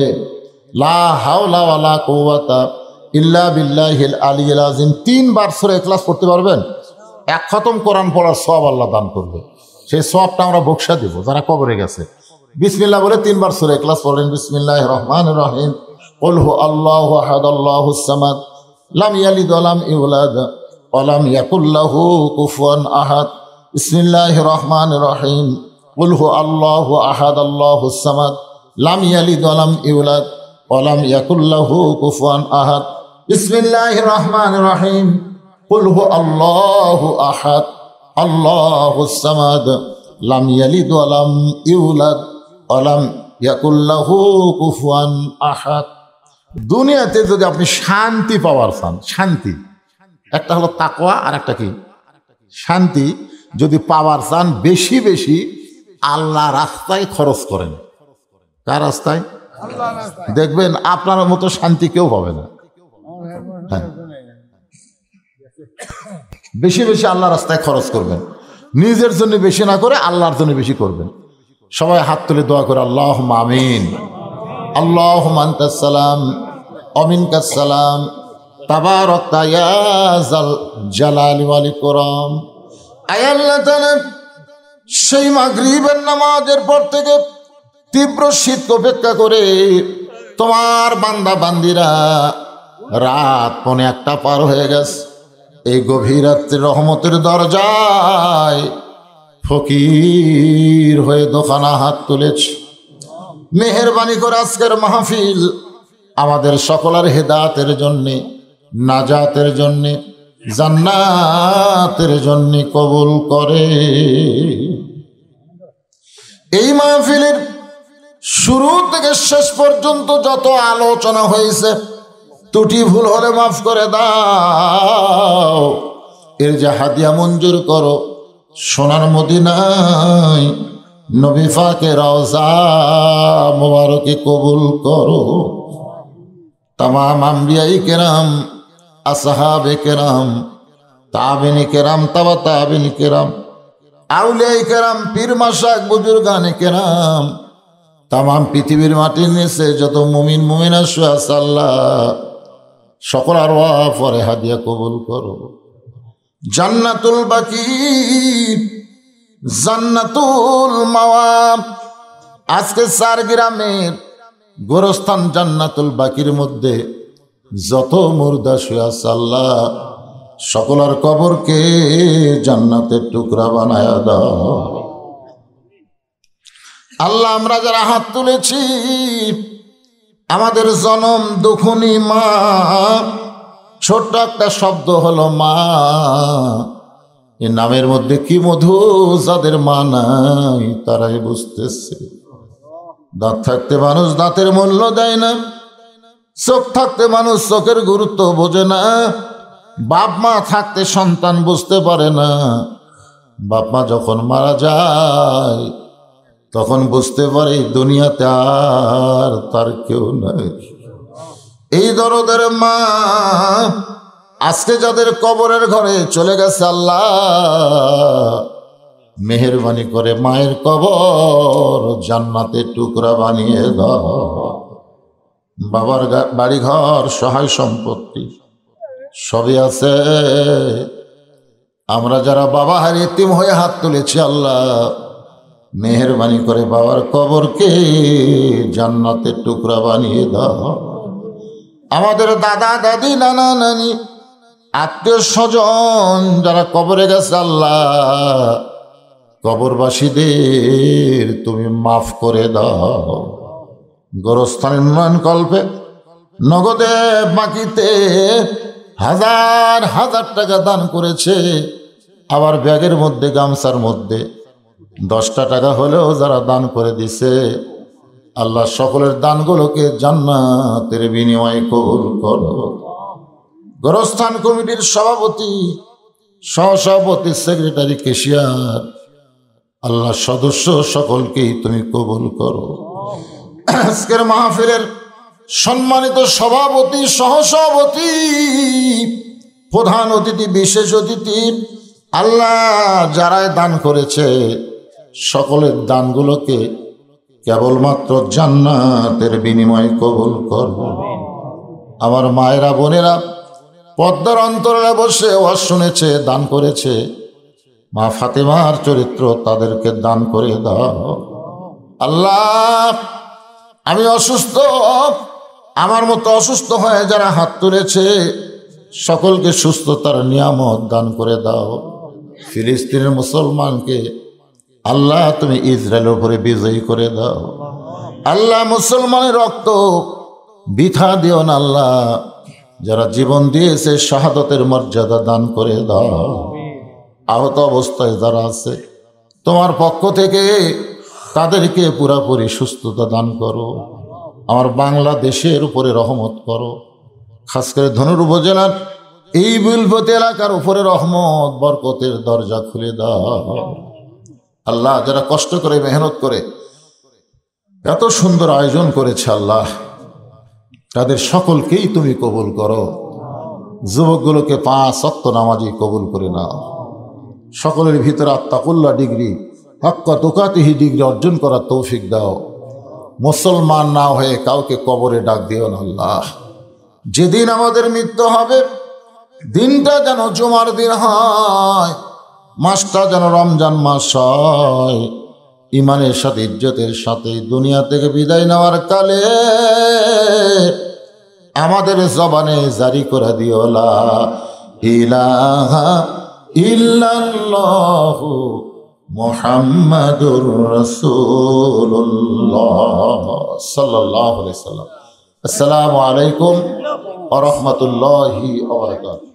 লা হাওলা ওয়ালা কুওয়াতা ইল্লা বিল্লাহিল আলিয়্যিল আযীম। 3 বার সূরা ইখলাস পড়তে পারবেন, 1 খতম কোরআন পড়ার সওয়াব আল্লাহ দান করবে। সেই সওয়াবটা আমরা বকশা দেব যারা কবরে গেছে। বিসমিল্লাহ বলে 3 বার সূরা ইখলাস পড়েন। বিসমিল্লাহির রহমানির রহিম। কুল হু আল্লাহু আহাদ আল্লাহুস সামাদ লাম ইয়ালিদ ওয়া লাম ইউলাদ ওয়া লাম ইয়াকুল লাহু কুফুয়ান আহাদ। বিসমিল্লাহির রহমানির রহিম। কুল হু আল্লাহু আহাদ আল্লাহুস সামাদ লাম ইয়ালিদ ওয়া লাম ইউলাদ ওয়া লাম ইয়াকুল লাহু কুফুয়ান আহাদ। বিসমিল্লাহির রহমানির রহিম। কুল হু আল্লাহু আহাদ আল্লাহুস সামাদ লাম ইয়ালিদ ওয়া লাম ইউলাদ ওয়া লাম ইয়াকুল লাহু কুফুয়ান আহাদ। দুনিয়াতে যদি আপনি শান্তি পাওয়ার চান, শান্তি একটা হলো তাকওয়া, আর একটা কি? শান্তি। যদি পাওয়ার চান, বেশি বেশি আল্লাহ রাস্তায় খরচ করেন। কার রাস্তায়? দেখবেন আপনার মতো শান্তি কেউ পাবে না। হ্যাঁ, বেশি বেশি আল্লাহ রাস্তায় খরচ করবেন, নিজের জন্য বেশি না করে আল্লাহর জন্য বেশি করবেন। সবাই হাত তুলে দোয়া করে আল্লাহুম্মা আমিন। আল্লাহুম্মা আনতাস সালাম ওয়া মিনকাস সালাম তাবারাকতা ইয়া যাল জালালি ওয়াল ইকরাম। আয় আল্লাহ তাআলা, সেই মাগরিবের নামাজের পর থেকে তীব্র শীত উপেক্ষা করে তোমার বান্দা বান্দিরা রাত 1:45 পার হয়ে গেছে, এই গভীর রাত্রে রহমতের দরজায় ফকির হয়ে দোকানা হাত তুলেছে। মেহেরবানি করে আজকের মাহফিল আমাদের সকলের হেদায়েতের জন্যে, নাজাতের জন্যে, জান্নাতের জন্যে কবুল করে। এই মাহফিলের শুরু থেকে শেষ পর্যন্ত যত আলোচনা হয়েছে ত্রুটি ভুল হলে মাফ করে দাও। এর যে হাদিয়া মঞ্জুর করো, সোনার মদিনায় নবী পাকের রওজা মোবারকে কবুল করো। তামাম আম্বিয়াই কেরাম, আসহাবে কেরাম, তাবিনী কেরাম, তাবা তাবিনী কেরাম, আউলিয়াই কেরাম, পীর মাশায়েখ, বুজুর্গানে কেরাম, তামাম পৃথিবীর মাটির নিচে যত মুমিন মুমিনা শুয়ে আছে আল্লাহ সকল আরওয়াহ পরে হাদিয়া কবুল করো। জান্নাতুল বাকি, জান্নাতুল মাওয়া, আজকে 4 গ্রামের গোরস্থান জান্নাতুল বাকির মধ্যে যত মুর্দা শুয়ে আছে আল্লাহ সকলের কবরকে জান্নাতের টুকরা বানায়া দাও। আল্লাহ, আমরা যারা হাত তুলেছি আমাদের জনম দুখুনি মা, ছোট্ট একটা শব্দ হলো মা, এই নামের মধ্যে কি মধু, যাদের মা নাই তারাই বুঝতেছে। দাঁত থাকতে মানুষ দাঁতের মূল্য দেয় না, চোখ থাকতে মানুষ চোখের গুরুত্ব বোঝে না, বাপ মা থাকতে সন্তান বুঝতে পারে না। বাপ মা যখন মারা যায় তখন বুঝতে পারে দুনিয়াতে আর তার কেউ নাই। এই দরদের মা আজকে যাদের কবরের ঘরে চলে গেছে আল্লাহ মেহেরবানি করে মায়ের কবর জান্নাতের টুকরা বানিয়ে দাও। বাবার বাড়ি ঘর সহায় সম্পত্তি সবই আছে, আমরা যারা বাবা হারিয়ে এতিম হয়ে হাত তুলেছি আল্লাহ মেহেরবানি করে বাবার কবরকে জান্নাতের টুকরা বানিয়ে দাও। আমাদের দাদা দাদি নানা নানি আত্মীয় স্বজন যারা কবরে গেছে আল্লাহ কবরবাসীদের তুমি মাফ করে দাও। গোরস্থান উন্নয়ন কল্পে নগদে বাকিতে হাজার হাজার টাকা দান করেছে, আবার ব্যাগের মধ্যে গামছার মধ্যে 10টা টাকা হলেও যারা দান করে দিছে আল্লাহ সকলের দানগুলোকে জান্নাতের বিনিময়ে কবুল করো। গোরস্থান কমিটির সভাপতি, সহসভাপতি, সেক্রেটারি, কেশিয়ার আল্লাহ সদস্য সকলকেই তুমি কবুল করো। আজকের মাহফিলের সম্মানিত সভাপতি, সহসভাপতি, প্রধান অতিথি, বিশেষ অতিথি আল্লাহ যারাই দান করেছে সকলের দানগুলোকে কেবলমাত্র জান্নাতের বিনিময়ে কবুল করো। আমার মায়েরা বোনেরা পদ্মার অন্তরালে বসে ওয়াজ শুনেছে, দান করেছে, মা ফাতেমার চরিত্র তাদেরকে দান করে দাও। আল্লাহ আমি অসুস্থ, আমার মতো অসুস্থ হয়ে যারা হাত তুলেছে সকলকে সুস্থতার নিয়ামত দান করে দাও। ফিলিস্তিনের মুসলমানকে আল্লাহ তুমি ইসরায়েলের উপরে বিজয়ী করে দাও। আল্লাহ মুসলমানের রক্ত বৃথা দিও না আল্লাহ, যারা জীবন দিয়েছে শাহাদতের মর্যাদা দান করে দাও। আহত অবস্থায় যারা আছে তোমার পক্ষ থেকে তাদেরকে পুরাপুরি সুস্থতা দান করো। আমার বাংলাদেশের উপরে রহমত করো, খাস করে ধনুর উপজেলার এই বিলপতি এলাকার উপরে রহমত বরকতের দরজা খুলে দাও। আল্লাহ যারা কষ্ট করে মেহনত করে এত সুন্দর আয়োজন করেছে আল্লাহ তাদের সকলকেই তুমি কবুল করো। যুবকগুলোকে 5 ওয়াক্ত নামাজি কবুল করে নাও। সকলের ভিতরে আত্তাকুল্লাহ ডিগ্রি হাক্কা তুকাতিহি ডিগ্রি অর্জন করার তৌফিক দাও। মুসলমান না হয়ে কাউকে কবরে ডাক দিও না আল্লাহ। যেদিন আমাদের মৃত্যু হবে দিনটা যেন জুমার দিন হয়, মাসটা যেন রমজান মাস হয়। ইমানের সাথে ইজ্জতের সাথে দুনিয়া থেকে বিদায় নেওয়ার কালে আমাদের জবানে জারি করে দিও লা ইলাহা ইল্লাল্লাহু মুহাম্মাদুর রাসূলুল্লাহ সাল্লাল্লাহু আলাইহি ওয়াসাল্লাম। আসসালামু আলাইকুম ওয়া রাহমাতুল্লাহি ওয়া বারাকাতুহু।